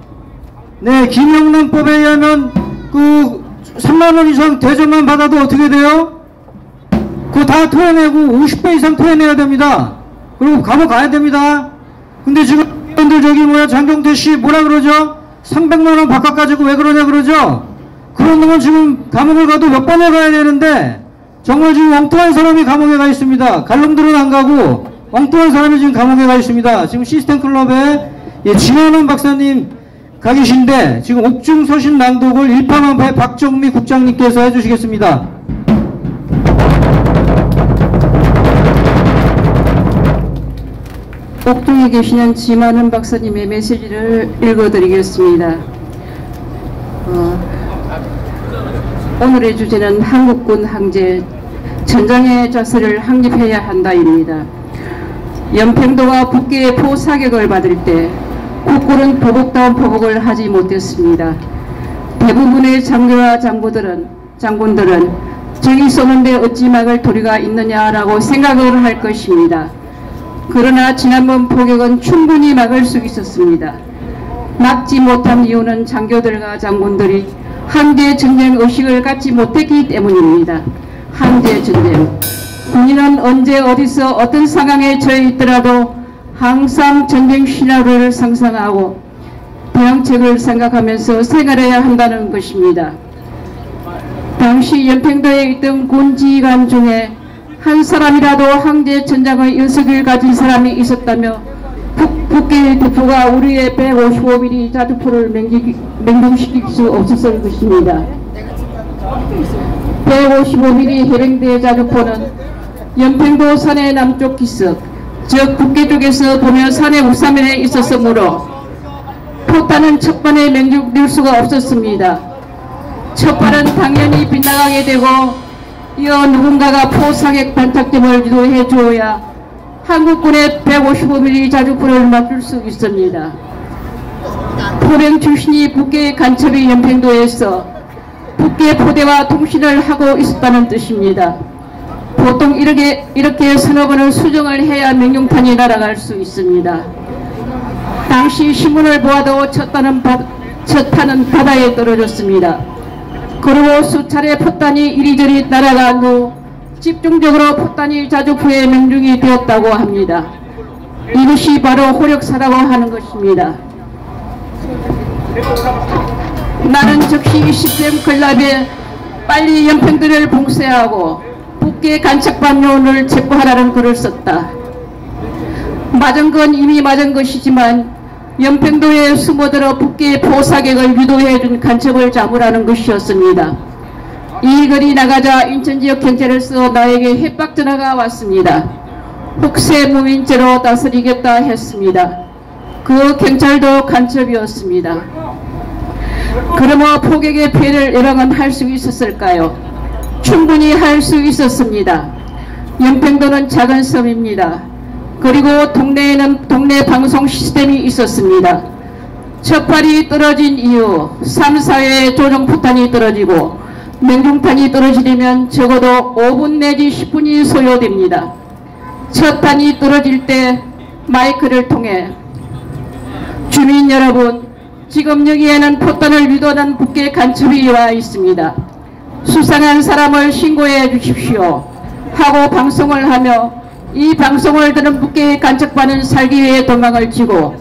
[SPEAKER 1] 네, 김영란법에 의하면 그 3만원 이상 대접만 받아도 어떻게 돼요? 그거 다 토해내고 50배 이상 토해내야 됩니다. 그리고 감옥 가야 됩니다. 근데 지금 의원들 장경태씨 뭐라 그러죠? 300만원 바깥 가지고 왜 그러냐 그러죠? 그런 놈은 지금 감옥을 가도 몇 번을 가야 되는데 정말 지금 엉뚱한 사람이 감옥에 가 있습니다. 갈놈들은 안 가고 엉뚱한 사람이 지금 감옥에 가 있습니다. 지금 시스템클럽에 진한원 박사님 가 계신데 지금 옥중서신 낭독을 일파만파의 박정미 국장님께서 해주시겠습니다.
[SPEAKER 10] 옥중에 계시는 진한원 박사님의 메시지를 읽어드리겠습니다. 오늘의 주제는 한국군 항제 전장의 자세를 확립해야 한다입니다. 연평도와 북계의 포사격을 받을 때 국군은 보복다운 보복을 하지 못했습니다. 대부분의 장교와 장군들은 적이 쏘는데 어찌 막을 도리가 있느냐라고 생각을 할 것입니다. 그러나 지난번 포격은 충분히 막을 수 있었습니다. 막지 못한 이유는 장교들과 장군들이 항제전쟁 의식을 갖지 못했기 때문입니다. 항제전쟁. 군인은 언제 어디서 어떤 상황에 처해 있더라도 항상 전쟁 시나리오를 상상하고 대응책을 생각하면서 생활해야 한다는 것입니다. 당시 연평도에 있던 군 지휘관 중에 한 사람이라도 항제전장의 연습을 가진 사람이 있었다며 북계 대포가 우리의 155mm 자주포를 맹종시킬 수 없었을 것입니다. 155mm 해병대 자주포는 연평도 산의 남쪽 기슭, 즉 북계 쪽에서 보면 산의 우사면에 있었으므로 포탄은 첫발에 맹종될 수가 없었습니다. 첫발은 당연히 빗나가게 되고 이어 누군가가 포사격 단착점을 유도해 주어야 한국군의 155mm 자주포를 막을 수 있습니다. 포병 출신이 북계 간첩이 연평도에서 북계 포대와 통신을 하고 있었다는 뜻입니다. 보통 이렇게 서너 번을 수정을 해야 명령탄이 날아갈 수 있습니다. 당시 신문을 보아도 첫 탄은 바다에 떨어졌습니다. 그리고 수차례 포탄이 이리저리 날아간 후 집중적으로 포탄이 자주포에 명중이 되었다고 합니다. 이것이 바로 호력사라고 하는 것입니다. 나는 즉시 20점 클럽에 빨리 연평도를 봉쇄하고 북계 간첩반 요원을 체포하라는 글을 썼다. 맞은 건 이미 맞은 것이지만 연평도에 숨어들어 북계 포사격을 유도해준 간첩을 잡으라는 것이었습니다. 이 글이 나가자 인천지역 경찰에서 나에게 협박 전화가 왔습니다. 혹세무민죄로 다스리겠다 했습니다. 그 경찰도 간첩이었습니다. 그러므로 포격의 피해를 예방은 할 수 있었을까요? 충분히 할 수 있었습니다. 연평도는 작은 섬입니다. 그리고 동네에는 동네 방송 시스템이 있었습니다. 첫 발이 떨어진 이후 3, 4회에 조종포탄이 떨어지고 맹중탄이 떨어지려면 적어도 5분 내지 10분이 소요됩니다. 첫 탄이 떨어질 때 마이크를 통해 주민 여러분, 지금 여기에는 포탄을 유도하는 북계 간첩이 와 있습니다. 수상한 사람을 신고해 주십시오 하고 방송을 하며 이 방송을 들은 북계 간첩반은 살기 위해 도망을 치고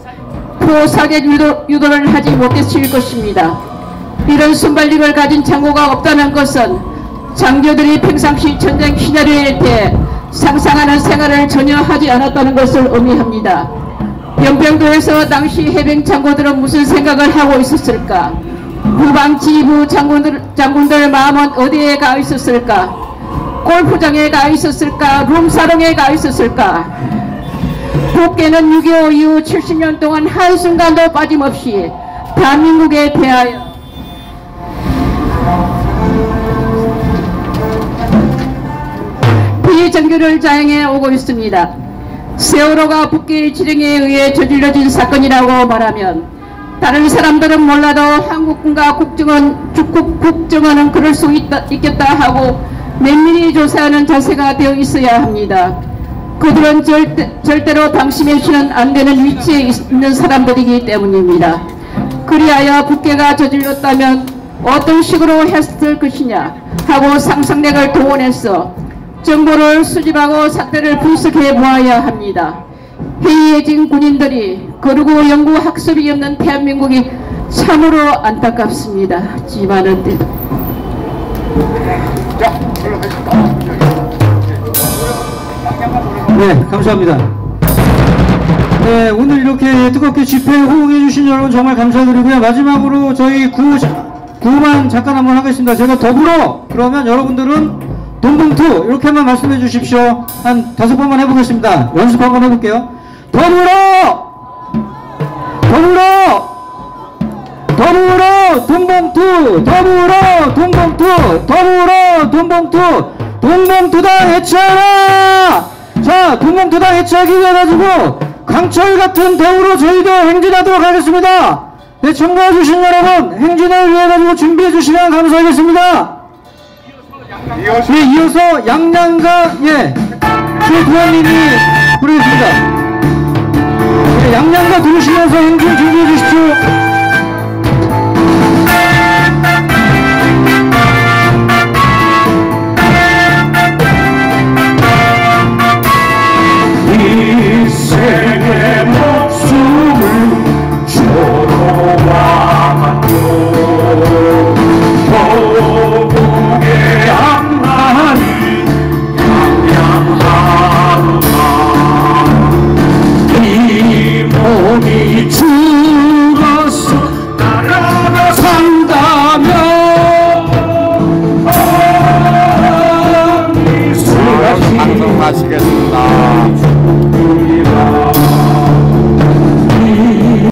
[SPEAKER 10] 포사격 유도를 하지 못했을 것입니다. 이런 순발력을 가진 장고가 없다는 것은 장교들이 평상시 전쟁 시나리오에 대해 상상하는 생활을 전혀 하지 않았다는 것을 의미합니다. 연평도에서 당시 해병 장고들은 무슨 생각을 하고 있었을까? 후방지휘부 장군들 마음은 어디에 가 있었을까? 골프장에 가 있었을까? 룸사롱에 가 있었을까? 북계는 6.25 이후 70년 동안 한순간도 빠짐없이 대한민국에 대하여 비정규를 자행해 오고 있습니다. 세월호가 북계 지령에 의해 저질러진 사건이라고 말하면 다른 사람들은 몰라도 한국군과 국정원은 그럴 수 있겠다 하고 면밀히 조사하는 자세가 되어 있어야 합니다. 그들은 절대로 방심해서는 안 되는 위치에 있는 사람들이기 때문입니다. 그리하여 북계가 저질렀다면 어떤 식으로 했을 것이냐 하고 상상력을 동원해서 정보를 수집하고 사태를 분석해 보아야 합니다. 해이해진 군인들이 그리고 연구 학습이 없는 대한민국이 참으로 안타깝습니다. 지만은
[SPEAKER 1] 네, 감사합니다. 네, 오늘 이렇게 뜨겁게 집회에 호응해 주신 여러분 정말 감사드리고요. 마지막으로 저희 구호만 잠깐 한번 하겠습니다. 제가 더불어 그러면 여러분들은 돈봉투 이렇게만 말씀해 주십시오. 한 5번만 해보겠습니다. 연습 한번 해볼게요. 더불어 돈봉투, 더불어 돈봉투, 돈봉투당 해체하라. 자, 돈봉투당 해체하기 위해 가지고 강철 같은 대우로 저희도 행진하도록 하겠습니다. 네, 청구해 주신 여러분 행진을 위해 가지고 준비해 주시면 감사하겠습니다. 네, 이어서 양양가 최두환님이 부르겠습니다. 네, 양양가 들으시면서 행진 준비해 주십시오. 네.